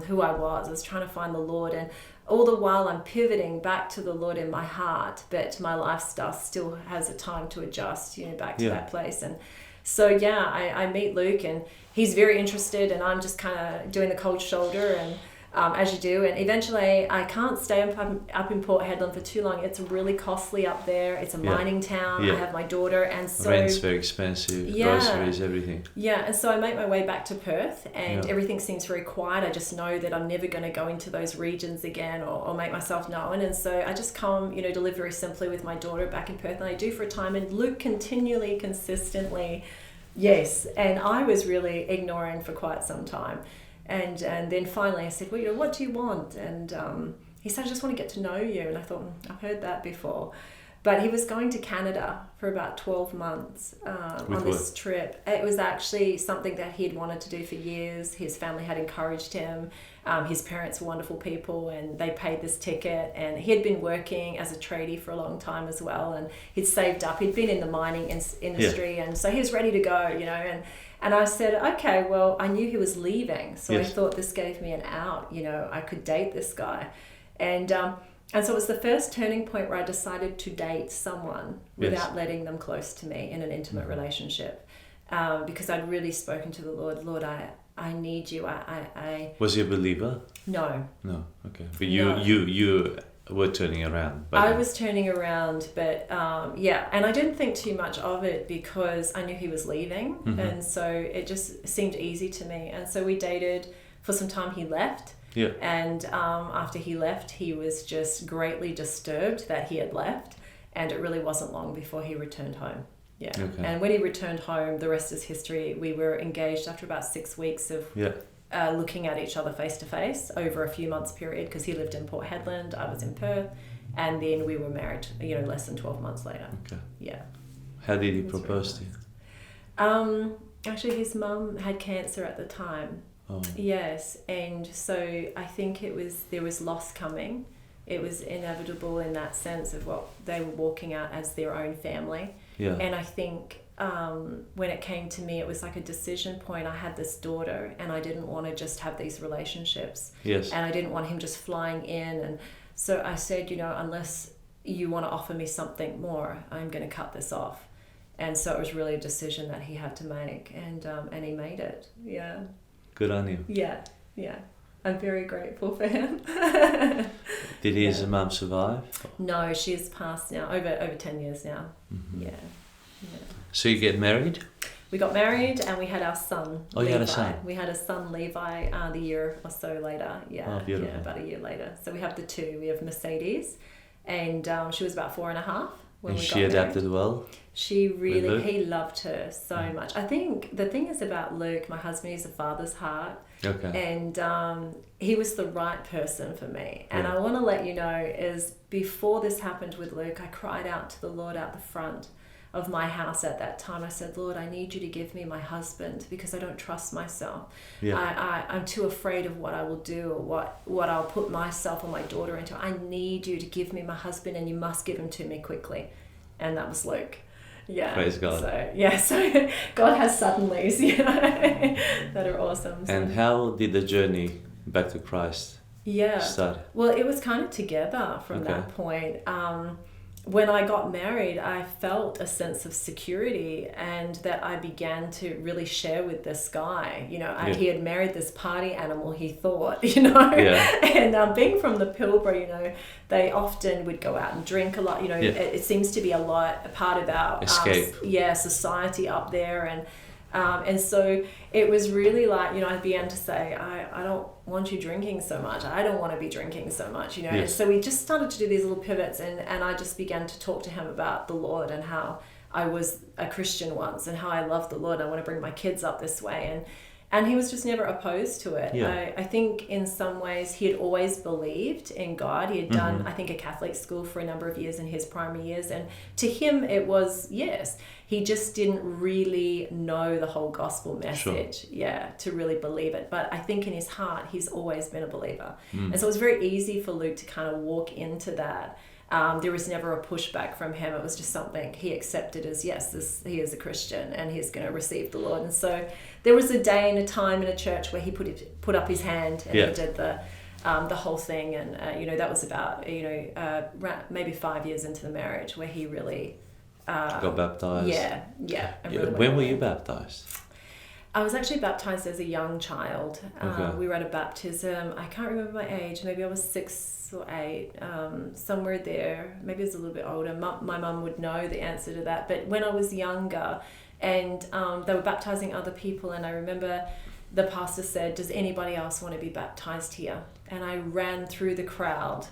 Speaker 3: who I was. I was trying to find the Lord, and all the while I'm pivoting back to the Lord in my heart, but my lifestyle still has a time to adjust, back to that place. And so, I meet Luke, and he's very interested, and I'm just kind of doing the cold shoulder, and as you do. And eventually I can't stay up in Port Hedland for too long. It's really costly up there. It's a mining town. I have my daughter, and so
Speaker 2: rent's very expensive, groceries, everything.
Speaker 3: Yeah, and so I make my way back to Perth, and everything seems very quiet. I just know that I'm never going to go into those regions again or make myself known. And so I just come, to live very simply with my daughter back in Perth, and I do for a time. And Luke continually, consistently, yes. And I was really ignoring for quite some time. And then finally I said, well, what do you want? And he said, I just want to get to know you. And I thought, I've heard that before. But he was going to Canada for about 12 months on this trip. It was actually something that he'd wanted to do for years. His family had encouraged him. His parents were wonderful people, and they paid this ticket. And he had been working as a tradie for a long time as well. And he'd saved up. He'd been in the mining industry. And so he was ready to go, And I said, okay, well, I knew he was leaving. So I thought this gave me an out, I could date this guy. And so it was the first turning point where I decided to date someone without letting them close to me in an intimate relationship. Because I'd really spoken to the Lord. Lord, I need you. I
Speaker 2: Was he a believer?
Speaker 3: No.
Speaker 2: No, okay. But you were turning around.
Speaker 3: I was turning around, but and I didn't think too much of it because I knew he was leaving, and so it just seemed easy to me. And so we dated for some time. He left, and after he left, he was just greatly disturbed that he had left, and it really wasn't long before he returned home. And when he returned home, the rest is history. We were engaged after about 6 weeks of looking at each other face to face over a few months period, because he lived in Port Hedland, I was in Perth, and then we were married, less than 12 months later.
Speaker 2: Okay.
Speaker 3: Yeah.
Speaker 2: How did he propose to you?
Speaker 3: Actually, his mum had cancer at the time.
Speaker 2: Oh.
Speaker 3: Yes, and so I think there was loss coming. It was inevitable in that sense of what they were walking out as their own family. Yeah. And I think when it came to me, it was like a decision point. I had this daughter, and I didn't want to just have these relationships.
Speaker 2: Yes.
Speaker 3: And I didn't want him just flying in. And so I said, unless you want to offer me something more, I'm going to cut this off. And so it was really a decision that he had to make, and he made it. Yeah.
Speaker 2: Good on you.
Speaker 3: Yeah. I'm very grateful for him.
Speaker 2: Did his mum survive?
Speaker 3: No, she's passed now, over 10 years now. Mm-hmm. Yeah.
Speaker 2: So you get married?
Speaker 3: We got married, and we had our son.
Speaker 2: Oh, you had a son?
Speaker 3: We had a son, Levi, the year or so later. Yeah, about a year later. So we have the two. We have Mercedes, and she was about 4.5 when we got married.
Speaker 2: She adapted well?
Speaker 3: She really, he loved her so much. I think the thing is about Luke, my husband, he's a father's heart. Okay. And he was the right person for me. And I want to let you know is before this happened with Luke, I cried out to the Lord out the front of my house at that time. I said, Lord, I need you to give me my husband, because I don't trust myself. I'm too afraid of what I will do, or what I'll put myself or my daughter into. I need you to give me my husband, and you must give him to me quickly. And that was Luke. Yeah.
Speaker 2: Praise God.
Speaker 3: So God has suddenlies, that are awesome. So.
Speaker 2: And how did the journey back to Christ start?
Speaker 3: Well, it was kind of together from that point. when I got married, I felt a sense of security, and that I began to really share with this guy. You know, he had married this party animal, he thought, you know. Yeah. And being from the Pilbara, you know, they often would go out and drink a lot. You know, it seems to be a part of our
Speaker 2: escape.
Speaker 3: Society up there, and so it was really like, you know, I began to say, I don't want you drinking so much. I don't want to be drinking so much, you know. Yes. And so we just started to do these little pivots, and I just began to talk to him about the Lord and how I was a Christian once and how I love the Lord. I want to bring my kids up this way. And he was just never opposed to it. Yeah. I think in some ways he had always believed in God. He had done, I think, a Catholic school for a number of years in his primary years. And to him it was, yes. He just didn't really know the whole gospel message, to really believe it. But I think in his heart, he's always been a believer. And so it was very easy for Luke to kind of walk into that. There was never a pushback from him. It was just something he accepted as, yes, he is a Christian and he's going to receive the Lord. And so there was a day and a time in a church where he put up his hand and he did the whole thing. And, you know, that was about, you know, maybe 5 years into the marriage where he really...
Speaker 2: got baptized.
Speaker 3: Yeah.
Speaker 2: Really when were you baptized?
Speaker 3: I was actually baptized as a young child. We were at a baptism. I can't remember my age. Maybe I was 6 or 8, somewhere there. Maybe I was a little bit older. My mum would know the answer to that. But when I was younger, and they were baptizing other people, and I remember the pastor said, "Does anybody else want to be baptized here?" And I ran through the crowd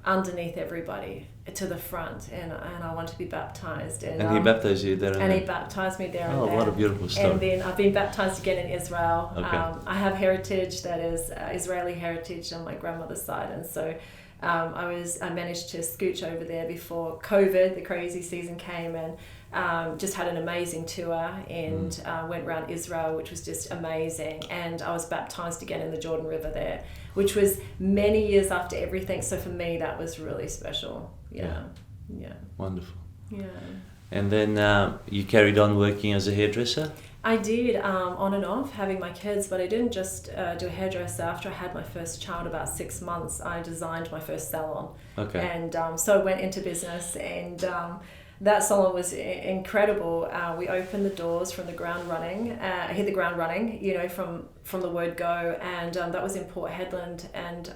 Speaker 3: underneath everybody to the front, and I want to be baptized. And
Speaker 2: he baptized you there?
Speaker 3: And he baptized me there.
Speaker 2: Oh, what a beautiful story.
Speaker 3: And then I've been baptized again in Israel.
Speaker 2: Okay.
Speaker 3: I have heritage that is Israeli heritage on my grandmother's side, and so I managed to scooch over there before COVID, the crazy season came, and just had an amazing tour, and went around Israel, which was just amazing. And I was baptized again in the Jordan River there, which was many years after everything. So for me, that was really special. Yeah.
Speaker 2: Wonderful.
Speaker 3: Yeah.
Speaker 2: And then you carried on working as a hairdresser?
Speaker 3: I did, on and off, having my kids, but I didn't just do a hairdresser. After I had my first child, about 6 months, I designed my first salon. Okay. And so I went into business, and that salon was incredible. We opened the doors from the ground running. I hit the ground running, you know, from the word go, and that was in Port Hedland. And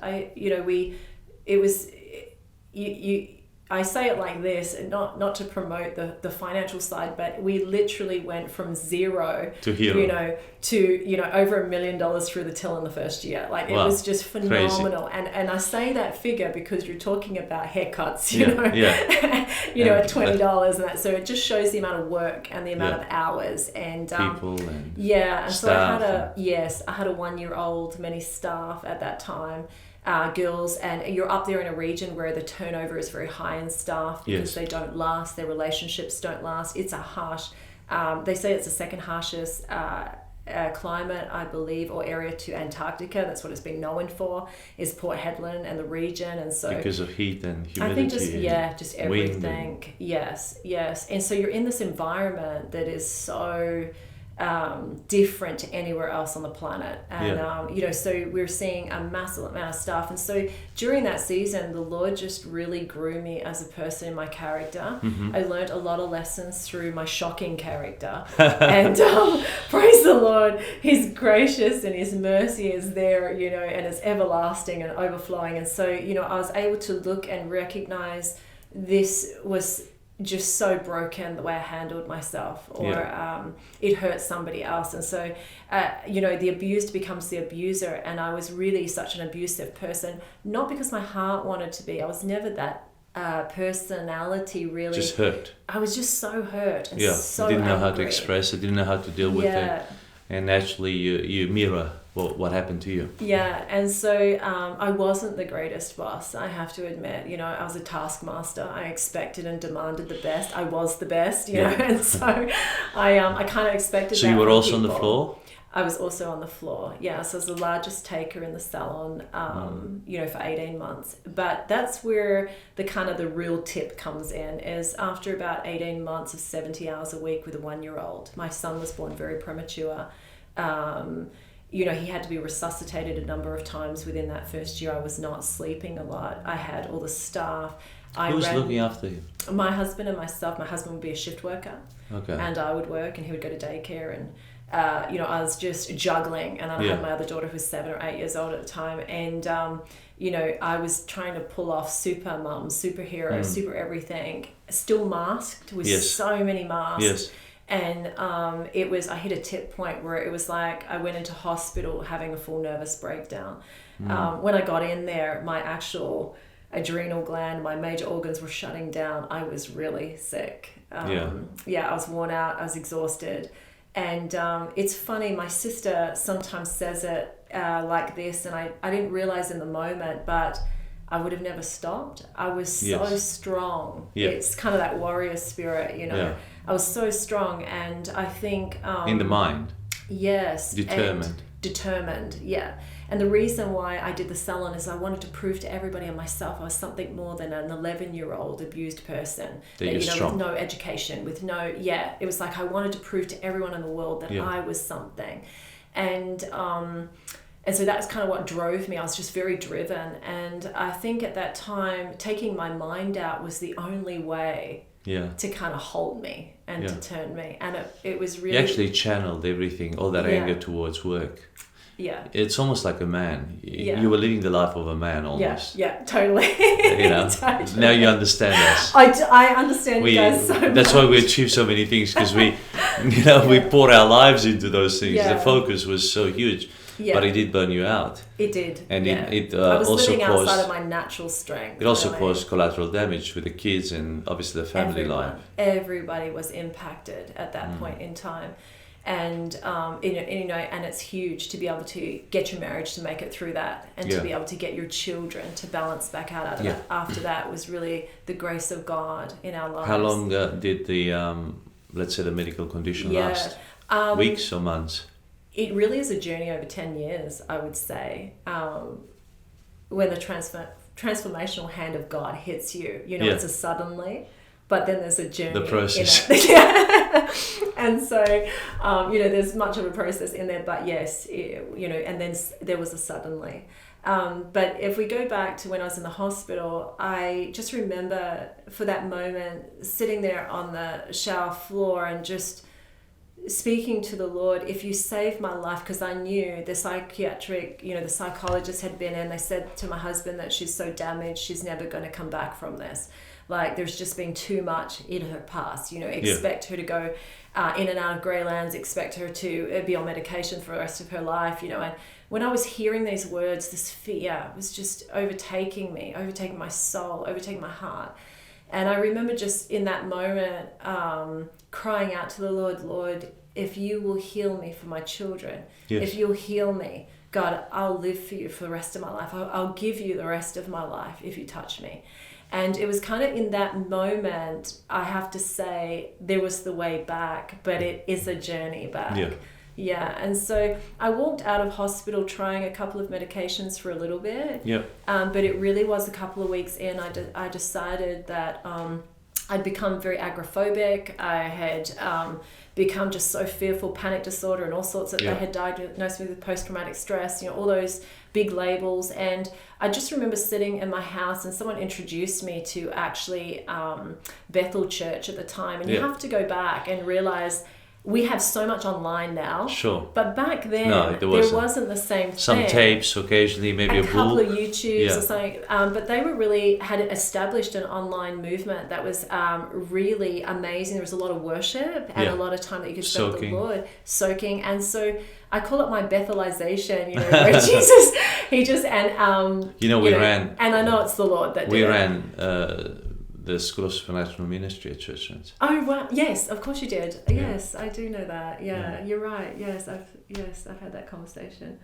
Speaker 3: I say it like this, not to promote the financial side, but we literally went from zero
Speaker 2: to hero,
Speaker 3: to over $1 million through the till in the first year. Like, it was just phenomenal. Crazy. And I say that figure because you're talking about haircuts, you know, at $20 and that. So it just shows the amount of work and the amount of hours and
Speaker 2: people and
Speaker 3: and so
Speaker 2: staff.
Speaker 3: I had a 1-year-old, many staff at that time. Girls, and you're up there in a region where the turnover is very high in staff because they don't last, their relationships don't last. It's a harsh, they say it's the second harshest climate, I believe, or area to Antarctica. That's what it's been known for, is Port Hedland and the region. And so
Speaker 2: because of heat and humidity,
Speaker 3: I think just everything. Yes. And so you're in this environment that is so different to anywhere else on the planet, and so we're seeing a massive amount of stuff. And so during that season, the Lord just really grew me as a person in my character. I learned a lot of lessons through my shocking character, and praise the Lord, He's gracious and His mercy is there, and it's everlasting and overflowing. And so I was able to look and recognize this was just so broken, the way I handled myself, or it hurt somebody else. And so the abused becomes the abuser, and I was really such an abusive person, not because my heart wanted to be. I was never that personality, really.
Speaker 2: Just hurt.
Speaker 3: I was just so hurt and so
Speaker 2: you didn't know how to
Speaker 3: angry.
Speaker 2: express it, didn't know how to deal with it, and actually you mirror what happened to you.
Speaker 3: And so I wasn't the greatest boss, I have to admit. I was a taskmaster. I expected and demanded the best. I was the best, know, and so I kind of expected that.
Speaker 2: So you were also
Speaker 3: people.
Speaker 2: on the floor?
Speaker 3: I was also on the floor, so I was the largest taker in the salon, for 18 months. But that's where the real tip comes in, is after about 18 months of 70 hours a week with a 1-year-old. My son was born very premature. He had to be resuscitated a number of times within that first year. I was not sleeping a lot. I had all the staff.
Speaker 2: Who was looking after you?
Speaker 3: My husband and myself. My husband would be a shift worker.
Speaker 2: Okay.
Speaker 3: And I would work, and he would go to daycare, and I was just juggling, and I had my other daughter who was 7 or 8 years old at the time, and I was trying to pull off super mum, superhero, super everything, still masked with so many masks.
Speaker 2: Yes.
Speaker 3: And I hit a tip point where it was like I went into hospital having a full nervous breakdown. When I got in there, my actual adrenal gland, my major organs were shutting down. I was really sick. I was worn out. I was exhausted. And it's funny, my sister sometimes says it like this, and I didn't realize in the moment, but I would have never stopped. I was so strong. It's kind of that warrior spirit, I was so strong, and I think...
Speaker 2: in the mind.
Speaker 3: Yes.
Speaker 2: Determined.
Speaker 3: Determined, yeah. And the reason why I did the salon is I wanted to prove to everybody and myself I was something more than an 11-year-old abused person.
Speaker 2: You're strong.
Speaker 3: With no education, with no... Yeah, it was like I wanted to prove to everyone in the world that I was something. And so that's kind of what drove me. I was just very driven. And I think at that time, taking my mind out was the only way to kind of hold me and to turn me. And it was really... You
Speaker 2: actually channeled everything, all that anger towards work.
Speaker 3: Yeah.
Speaker 2: It's almost like a man. You were living the life of a man almost.
Speaker 3: Yeah, totally.
Speaker 2: Totally. Now you understand us.
Speaker 3: I understand you guys so much.
Speaker 2: That's why we achieve so many things, because we pour our lives into those things. The focus was so huge. Yeah. But it did burn you out.
Speaker 3: It did.
Speaker 2: And it
Speaker 3: I was
Speaker 2: also
Speaker 3: living
Speaker 2: caused,
Speaker 3: outside of my natural strength.
Speaker 2: It also caused collateral damage with the kids and obviously the family life.
Speaker 3: Everybody was impacted at that point in time. And and it's huge to be able to get your marriage to make it through that, and to be able to get your children to balance back out of that. After that was really the grace of God in our lives.
Speaker 2: How long did the let's say the medical condition last? Weeks or months?
Speaker 3: It really is a journey over 10 years, I would say. When the transformational hand of God hits you, it's a suddenly. But then there's a journey.
Speaker 2: The process.
Speaker 3: And so, there's much of a process in there. But yes, and then there was a suddenly. But if we go back to when I was in the hospital, I just remember for that moment sitting there on the shower floor and just speaking to the Lord, if you save my life, because I knew the psychologist had been in, they said to my husband that she's so damaged, she's never going to come back from this. Like, there's just been too much in her past, expect her to go in and out of greylands, expect her to be on medication for the rest of her life, and when I was hearing these words, this fear was just overtaking me, overtaking my soul, overtaking my heart. And I remember just in that moment crying out to the Lord, if you will heal me for my children, if you'll heal me, God, I'll live for you for the rest of my life. I'll give you the rest of my life if you touch me. And it was kind of in that moment, I have to say, there was the way back, but it is a journey back. Yeah, and so I walked out of hospital trying a couple of medications for a little bit. But it really was a couple of weeks in, I decided that I'd become very agoraphobic. I had become just so fearful, panic disorder and all sorts of, they had diagnosed me with post-traumatic stress, all those big labels. And I just remember sitting in my house and someone introduced me to actually Bethel Church at the time. And you have to go back and realize we have so much online now.
Speaker 2: Sure.
Speaker 3: But back then, there wasn't the same thing.
Speaker 2: Some tapes occasionally, maybe a
Speaker 3: couple of YouTubes or something. But they had established an online movement that was really amazing. There was a lot of worship and a lot of time that you could spend with the Lord, soaking. And so I call it my Bethelization, where Jesus, he just, and,
Speaker 2: we ran.
Speaker 3: And I know it's the Lord that did it.
Speaker 2: We ran the School of Supernatural Ministry at Churchlands.
Speaker 3: Oh wow! Yes, of course you did. Yes, I do know that. Yeah, you're right. Yes, I've had that conversation,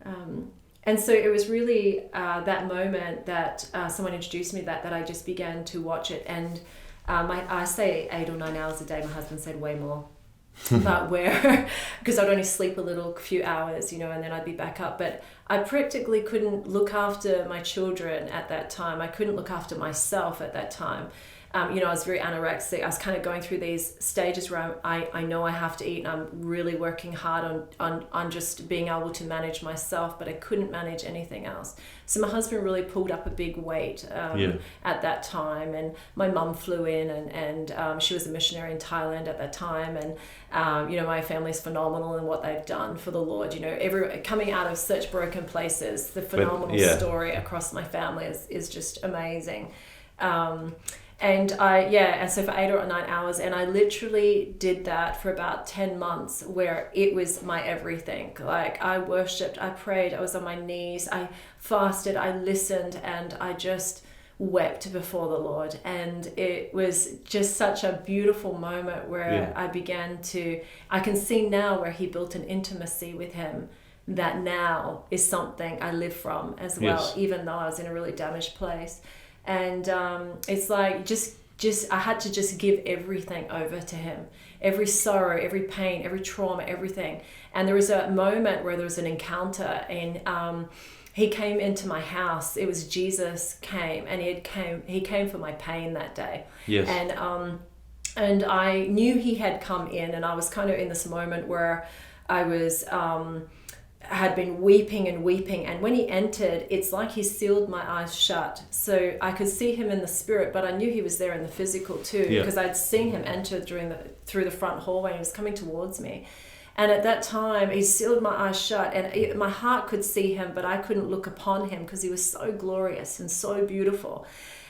Speaker 3: and so it was really that moment that someone introduced me that I just began to watch it, and I say 8 or 9 hours a day. My husband said way more. But because I'd only sleep a few hours, and then I'd be back up. But I practically couldn't look after my children at that time. I couldn't look after myself at that time. I was very anorexic. I was kind of going through these stages where I know I have to eat, and I'm really working hard on just being able to manage myself, but I couldn't manage anything else. So my husband really pulled up a big weight at that time, and my mum flew in, and she was a missionary in Thailand at that time, and my family's phenomenal in what they've done for the Lord. Coming out of such broken places, the phenomenal story across my family is just amazing. And so for 8 or 9 hours, and I literally did that for about 10 months, where it was my everything. Like, I worshipped, I prayed, I was on my knees, I fasted, I listened, and I just wept before the Lord. And it was just such a beautiful moment where I can see now where he built an intimacy with him that now is something I live from as well, even though I was in a really damaged place. And it's like just I had to just give everything over to him, every sorrow, every pain, every trauma, everything. And there was a moment where there was an encounter, and he came into my house. It was Jesus came, and he came for my pain that day. Yes. And I knew he had come in, and I was kind of in this moment where I was had been weeping, and when he entered, it's like he sealed my eyes shut, so I could see him in the spirit, but I knew he was there in the physical too, because I'd seen him enter through the front hallway, and he was coming towards me. And at that time, he sealed my eyes shut, and my heart could see him, but I couldn't look upon him because he was so glorious and so beautiful.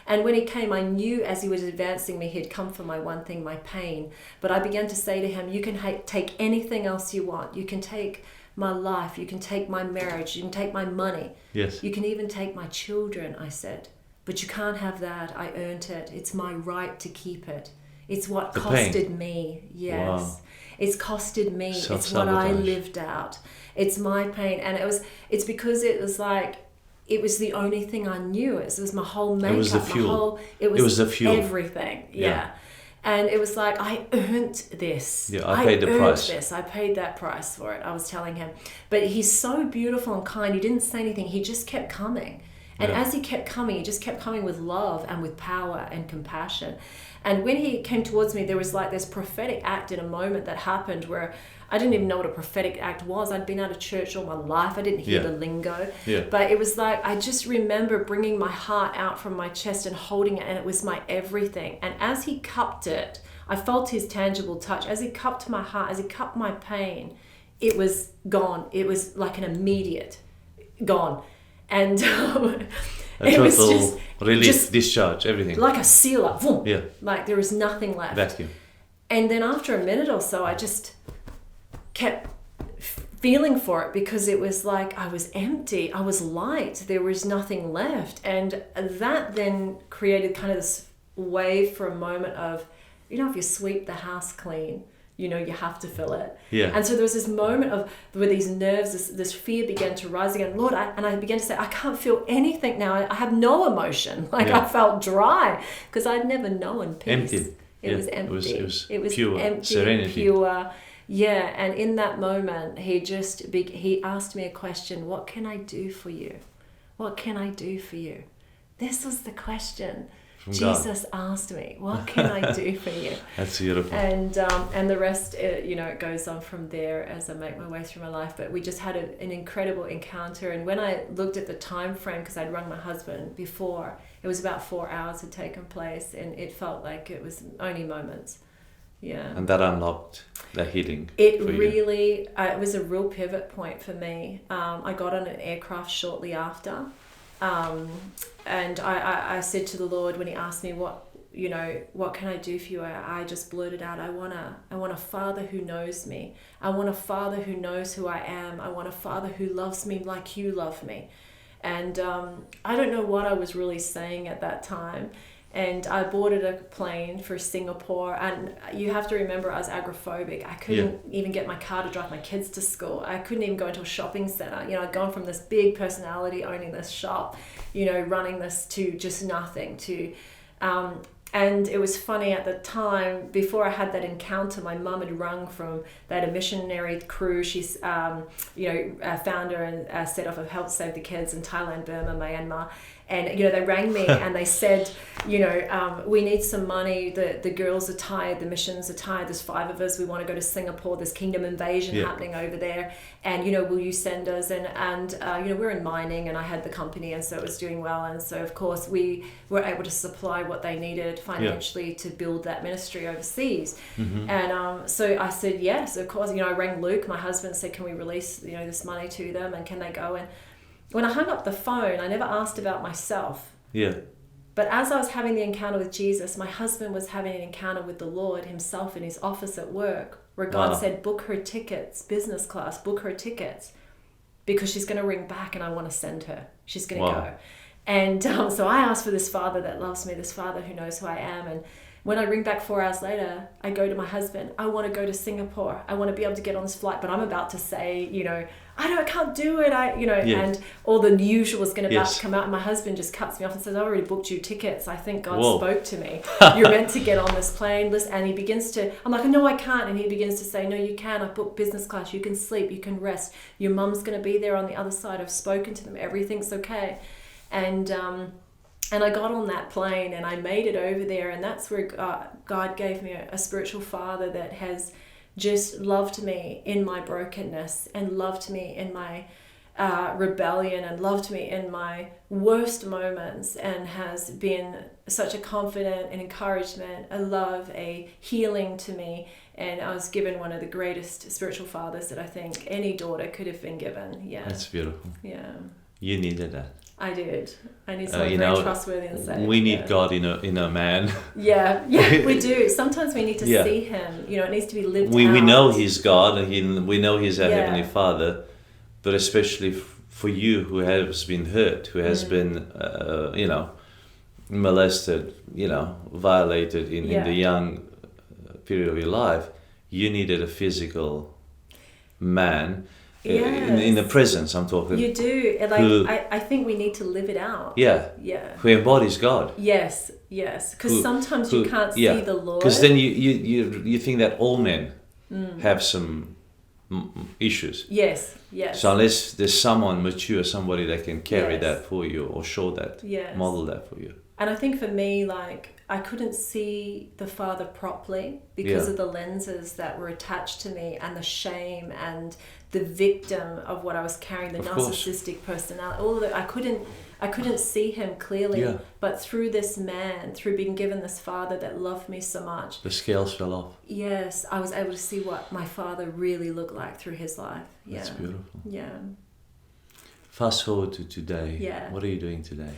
Speaker 3: And when he came, I knew as he was advancing me, he'd come for my one thing, my pain. But I began to say to him, you can take anything else you want. You can take my life, you can take my marriage, you can take my money. Yes. You can even take my children, I said. But you can't have that. I earned it. It's my right to keep it. It's what costed me. Yes. Wow. It's costed me. It's what I lived out. It's my pain. And it's because it was like, it was the only thing I knew. It was my whole makeup. It was the fuel. It was the fuel. Everything. Yeah. And it was like, I earned this. Yeah, I paid the price. I paid that price for it. I was telling him. But he's so beautiful and kind. He didn't say anything. He just kept coming. And as he kept coming, he just kept coming with love and with power and compassion. And when he came towards me, there was like this prophetic act in a moment that happened where I didn't even know what a prophetic act was. I'd been out of church all my life. I didn't hear the lingo. Yeah. But it was like, I just remember bringing my heart out from my chest and holding it, and it was my everything. And as he cupped it, I felt his tangible touch. As he cupped my heart, as he cupped my pain, it was gone. It was like an immediate gone. And it was just release, discharge, everything. Like a sealer. Boom. Yeah. Like there was nothing left. Vacuum. And then after a minute or so, I just kept feeling for it, because it was like I was empty, I was light, there was nothing left. And that then created kind of this wave for a moment of, if you sweep the house clean, you have to fill it. Yeah. And so there was this moment of where these nerves, this fear began to rise again. Lord, I began to say, I can't feel anything now. I have no emotion. I felt dry, because I'd never known peace. Empty. It was empty. It was pure empty, serenity. Pure. Yeah, and in that moment, he asked me a question: what can I do for you? What can I do for you? This was the question from Jesus asked me. What can I do for you? That's beautiful. And the rest, it goes on from there as I make my way through my life. But we just had an incredible encounter. And when I looked at the time frame, because I'd rung my husband before, it was about 4 hours had taken place, and it felt like it was only moments. Yeah. And that unlocked the healing. It really, it was a real pivot point for me. I got on an aircraft shortly after. And I said to the Lord when he asked me what can I do for you? I just blurted out, I want a father who knows me. I want a father who knows who I am. I want a father who loves me like you love me. And I don't know what I was really saying at that time. And I boarded a plane for Singapore, and you have to remember I was agoraphobic. I couldn't even get my car to drive my kids to school. I couldn't even go into a shopping center. I'd gone from this big personality owning this shop, running this, to just nothing, and it was funny at the time, before I had that encounter, my mum had rung from, they had a missionary crew. She's, a founder and set off of Help Save the Kids in Thailand, Burma, Myanmar. And, they rang me and they said, we need some money. The girls are tired. The missions are tired. There's 5 of us. We want to go to Singapore. There's kingdom invasion happening over there. And, will you send us? And we're in mining, and I had the company, and so it was doing well. And so, of course, we were able to supply what they needed financially to build that ministry overseas. And so I said, yes, of course. I rang Luke, my husband, said, can we release, this money to them, and can they go? And when I hung up the phone, I never asked about myself.
Speaker 2: Yeah.
Speaker 3: But as I was having the encounter with Jesus, my husband was having an encounter with the Lord himself in his office at work, where God said, book her tickets, business class, book her tickets, because she's going to ring back and I want to send her. She's going to go. And so I asked for this Father that loves me, this Father who knows who I am. And when I ring back 4 hours later, I go to my husband, I want to go to Singapore. I want to be able to get on this flight, but I'm about to say, I can't do it. And all the usual is going to about to come out. And my husband just cuts me off and says, I already booked you tickets. I think God spoke to me. You're meant to get on this plane. Listen, and he begins to, I'm like, no, I can't. And he begins to say, no, you can. I've booked business class. You can sleep. You can rest. Your mum's going to be there on the other side. I've spoken to them. Everything's okay. And I got on that plane and I made it over there. And that's where God gave me a spiritual father that has just loved me in my brokenness and loved me in my rebellion and loved me in my worst moments, and has been such a confident, an encouragement, a love, a healing to me. And I was given one of the greatest spiritual fathers that I think any daughter could have been given. Yeah.
Speaker 2: That's beautiful.
Speaker 3: Yeah.
Speaker 2: You needed that.
Speaker 3: I did. I need someone very trustworthy and safe.
Speaker 2: We need God in a man.
Speaker 3: Yeah, we do. Sometimes we need to see him. It needs to be lived out.
Speaker 2: We know he's God, and we know he's our Heavenly Father, but especially for you who has been hurt, who has been, molested, violated in the young period of your life, you needed a physical man.
Speaker 3: Yes.
Speaker 2: In the presence, I'm talking.
Speaker 3: You do. I think we need to live it out.
Speaker 2: Yeah.
Speaker 3: Yeah.
Speaker 2: Who embodies God.
Speaker 3: Yes. Because sometimes you can't see the Lord.
Speaker 2: Because then you think that all men have some issues.
Speaker 3: Yes.
Speaker 2: So unless there's someone mature, somebody that can carry that for you or show that, model that for you.
Speaker 3: And I think for me, I couldn't see the Father properly because of the lenses that were attached to me and the shame and the victim of what I was carrying, the narcissistic personality, all of it. I couldn't see him clearly, but through this man, through being given this Father that loved me so much,
Speaker 2: the scales fell off.
Speaker 3: Yes, I was able to see what my father really looked like through his life. Yeah.
Speaker 2: That's beautiful.
Speaker 3: Yeah.
Speaker 2: Fast forward to today.
Speaker 3: Yeah.
Speaker 2: What are you doing today?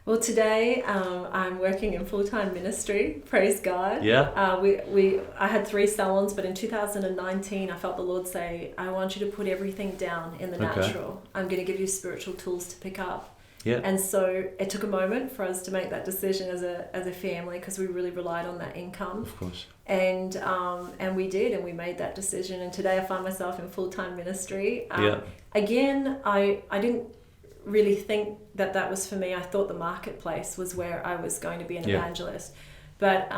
Speaker 3: Well, today I'm working in full-time ministry. Praise God.
Speaker 2: Yeah.
Speaker 3: I had 3 salons, but in 2019 I felt the Lord say, I want you to put everything down in the natural. I'm going to give you spiritual tools to pick up.
Speaker 2: Yeah.
Speaker 3: And so it took a moment for us to make that decision as a family, because we really relied on that income.
Speaker 2: Of course.
Speaker 3: And we did, and we made that decision. And today I find myself in full-time ministry. Again, I didn't really think that was for me. I thought the marketplace was where I was going to be an evangelist. But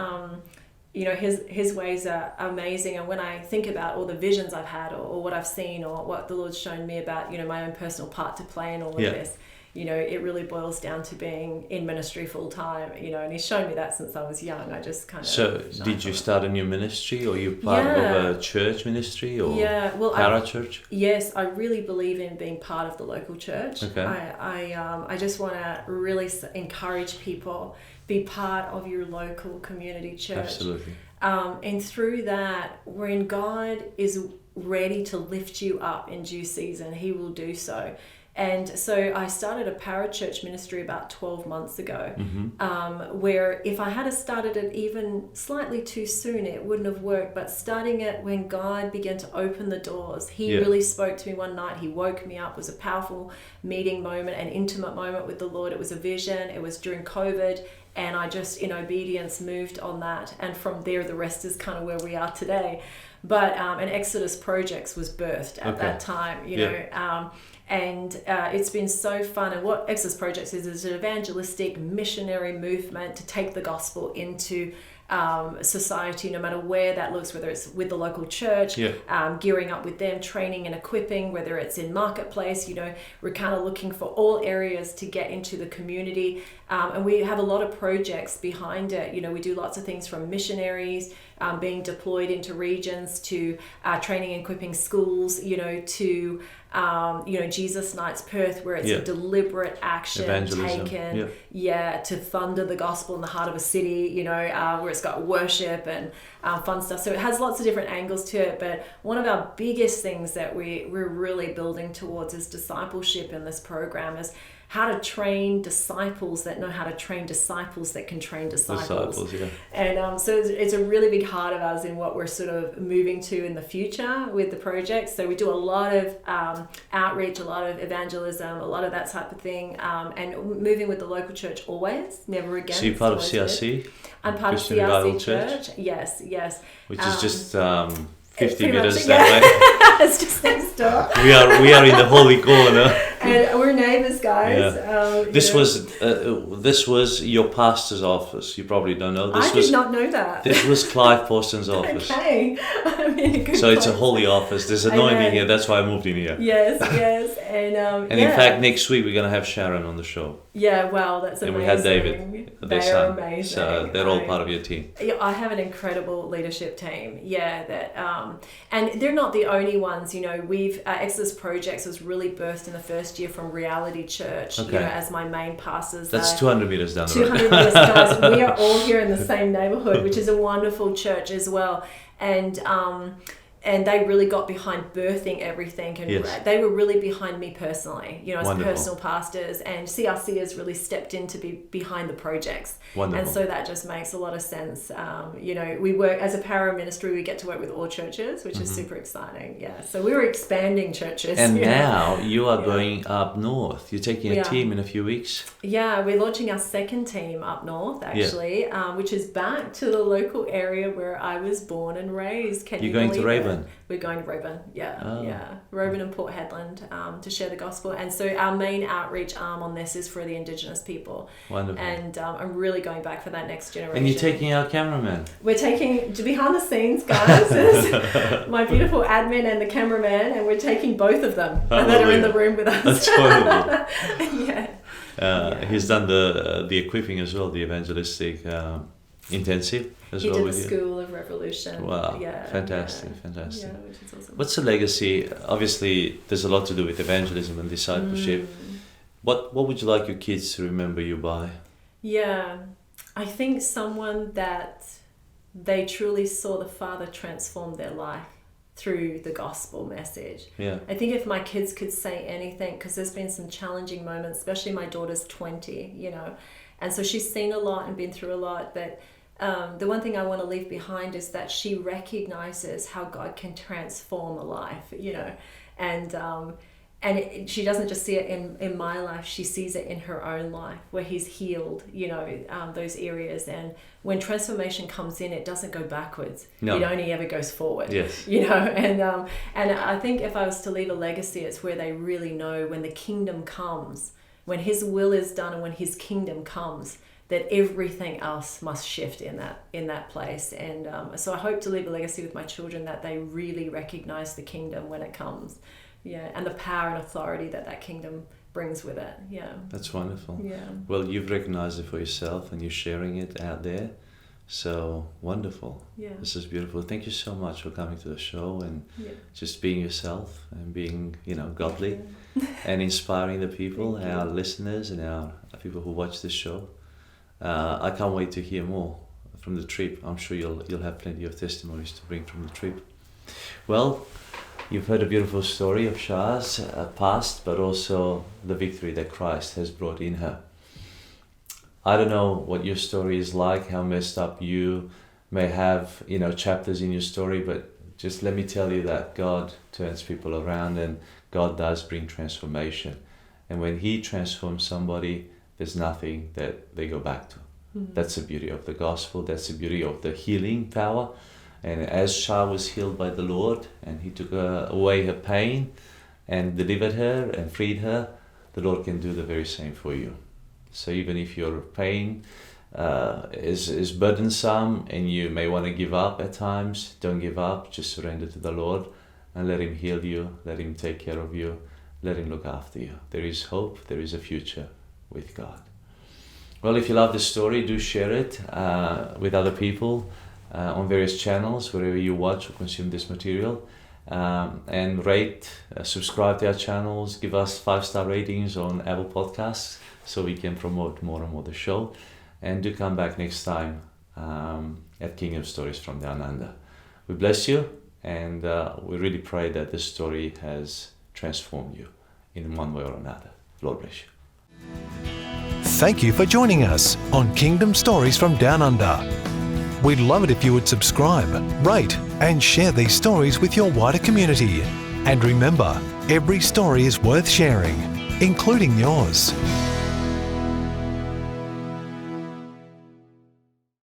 Speaker 3: his ways are amazing. And when I think about all the visions I've had, or what I've seen, or what the Lord's shown me about, my own personal part to play in all of this, it really boils down to being in ministry full time, and he's shown me that since I was young. I just kind of... So
Speaker 2: did you start a new ministry, or you part of a church ministry, or parachurch?
Speaker 3: Yes, I really believe in being part of the local church.
Speaker 2: Okay.
Speaker 3: I just want to really encourage people, be part of your local community church.
Speaker 2: Absolutely.
Speaker 3: And through that, when God is ready to lift you up in due season, he will do so. And so I started a parachurch ministry about 12 months ago, where if I had started it even slightly too soon, it wouldn't have worked. But starting it when God began to open the doors, he really spoke to me one night. He woke me up. It was a powerful meeting moment, an intimate moment with the Lord. It was a vision. It was during COVID. And I just, in obedience, moved on that. And from there, the rest is kind of where we are today. But an Exodus Projects was birthed at that time, you know. And it's been so fun. And what Exodus Projects is an evangelistic missionary movement to take the gospel into society, no matter where that looks, whether it's with the local church, gearing up with them, training and equipping, whether it's in marketplace, we're kind of looking for all areas to get into the community. And we have a lot of projects behind it. We do lots of things from missionaries being deployed into regions to training and equipping schools, to Jesus Nights Perth, where it's a deliberate action
Speaker 2: Evangelism.
Speaker 3: taken to thunder the gospel in the heart of a city, where it's got worship and fun stuff. So it has lots of different angles to it, but one of our biggest things that we're really building towards is discipleship in this program, is how to train disciples that know how to train disciples that can train disciples. And so it's a really big heart of ours in what we're sort of moving to in the future with the project. So we do a lot of outreach, a lot of evangelism, a lot of that type of thing, and moving with the local church always, never again.
Speaker 2: So you're part of CRC?
Speaker 3: I'm part
Speaker 2: Christian
Speaker 3: of
Speaker 2: Revival
Speaker 3: CRC Church. Yes.
Speaker 2: Which is just 50
Speaker 3: pretty
Speaker 2: meters
Speaker 3: much,
Speaker 2: that way.
Speaker 3: It's just next door.
Speaker 2: We are in the holy corner.
Speaker 3: And we're neighbours, guys.
Speaker 2: This was your pastor's office. You probably don't know.
Speaker 3: I did not know that.
Speaker 2: This was Clive Poston's office.
Speaker 3: Okay. I'm in a good
Speaker 2: So it's a
Speaker 3: place.
Speaker 2: holy office. There's anointing here. That's why I moved in here.
Speaker 3: Yes. And
Speaker 2: in fact, next week we're going to have Sharon on the show.
Speaker 3: Yeah, wow, that's amazing.
Speaker 2: And we had David, their
Speaker 3: They're
Speaker 2: son.
Speaker 3: amazing.
Speaker 2: So they're all part of your team.
Speaker 3: Yeah, I have an incredible leadership team. And they're not the only ones. We've Exodus Projects was really birthed in the first year from Reality Church.
Speaker 2: Okay.
Speaker 3: as my main pastors.
Speaker 2: That's 200 meters down the road.
Speaker 3: 200 meters, guys. We are all here in the same neighborhood, which is a wonderful church as well. And they really got behind birthing everything, and they were really behind me personally, as
Speaker 2: Wonderful.
Speaker 3: personal pastors, and CRC has really stepped in to be behind the projects.
Speaker 2: Wonderful.
Speaker 3: And so that just makes a lot of sense. We work as a para ministry, we get to work with all churches, which is super exciting. Yeah, so we were expanding churches.
Speaker 2: And now you are going up north. You're taking a team in a few weeks.
Speaker 3: Yeah, we're launching our second team up north, actually, which is back to the local area where I was born and raised. You're
Speaker 2: going to Rayburn?
Speaker 3: We're going to Rayburn, Rayburn and Port Hedland to share the gospel. And so our main outreach arm on this is for the Indigenous people.
Speaker 2: Wonderful.
Speaker 3: And I'm really going back for that next generation.
Speaker 2: And you're taking our cameraman.
Speaker 3: We're taking, behind the scenes, guys, is my beautiful admin and the cameraman, and we're taking both of them that are in the room with us.
Speaker 2: That's wonderful. He's done the equipping as well, the evangelistic intensive as well.
Speaker 3: He did the School of Revolution.
Speaker 2: Wow, fantastic.
Speaker 3: Yeah, which is awesome.
Speaker 2: What's the legacy? Obviously, there's a lot to do with evangelism and discipleship. What would you like your kids to remember you by?
Speaker 3: Yeah, I think someone that they truly saw the Father transform their life through the gospel message.
Speaker 2: Yeah.
Speaker 3: I think if my kids could say anything, because there's been some challenging moments, especially my daughter's 20, and so she's seen a lot and been through a lot, but the one thing I want to leave behind is that she recognizes how God can transform a life, and she doesn't just see it in my life, she sees it in her own life where he's healed, those areas. And when transformation comes in, it doesn't go backwards.
Speaker 2: No.
Speaker 3: It only ever goes forward.
Speaker 2: Yes.
Speaker 3: And I think if I was to leave a legacy, it's where they really know when the kingdom comes, when his will is done and when his kingdom comes, that everything else must shift in that place. And so I hope to leave a legacy with my children that they really recognize the kingdom when it comes. Yeah, and the power and authority that kingdom brings with it. Yeah.
Speaker 2: That's wonderful.
Speaker 3: Yeah.
Speaker 2: Well, you've recognized it for yourself and you're sharing it out there. So wonderful.
Speaker 3: Yeah.
Speaker 2: This is beautiful. Thank you so much for coming to the show and just being yourself and being, godly and inspiring the people, our listeners and our people who watch this show. I can't wait to hear more from the trip. I'm sure you'll have plenty of testimonies to bring from the trip. Well, you've heard a beautiful story of Shar's past, but also the victory that Christ has brought in her. I don't know what your story is like, how messed up you may have, chapters in your story, but just let me tell you that God turns people around and God does bring transformation. And when he transforms somebody, there's nothing that they go back to. Mm-hmm. That's the beauty of the gospel. That's the beauty of the healing power. And as Shar was healed by the Lord and he took away her pain and delivered her and freed her, the Lord can do the very same for you. So even if your pain is burdensome and you may want to give up at times, don't give up. Just surrender to the Lord and let Him heal you, let Him take care of you, let Him look after you. There is hope, there is a future with God. Well, if you love this story, do share it with other people on various channels, wherever you watch or consume this material. And rate, subscribe to our channels, give us 5-star ratings on Apple Podcasts so we can promote more and more the show. And do come back next time at Kingdom Stories from Down Under. We bless you, and we really pray that this story has transformed you in one way or another. Lord bless you.
Speaker 1: Thank you for joining us on Kingdom Stories from Down Under. We'd love it if you would subscribe, rate, and share these stories with your wider community. And remember, every story is worth sharing, including yours.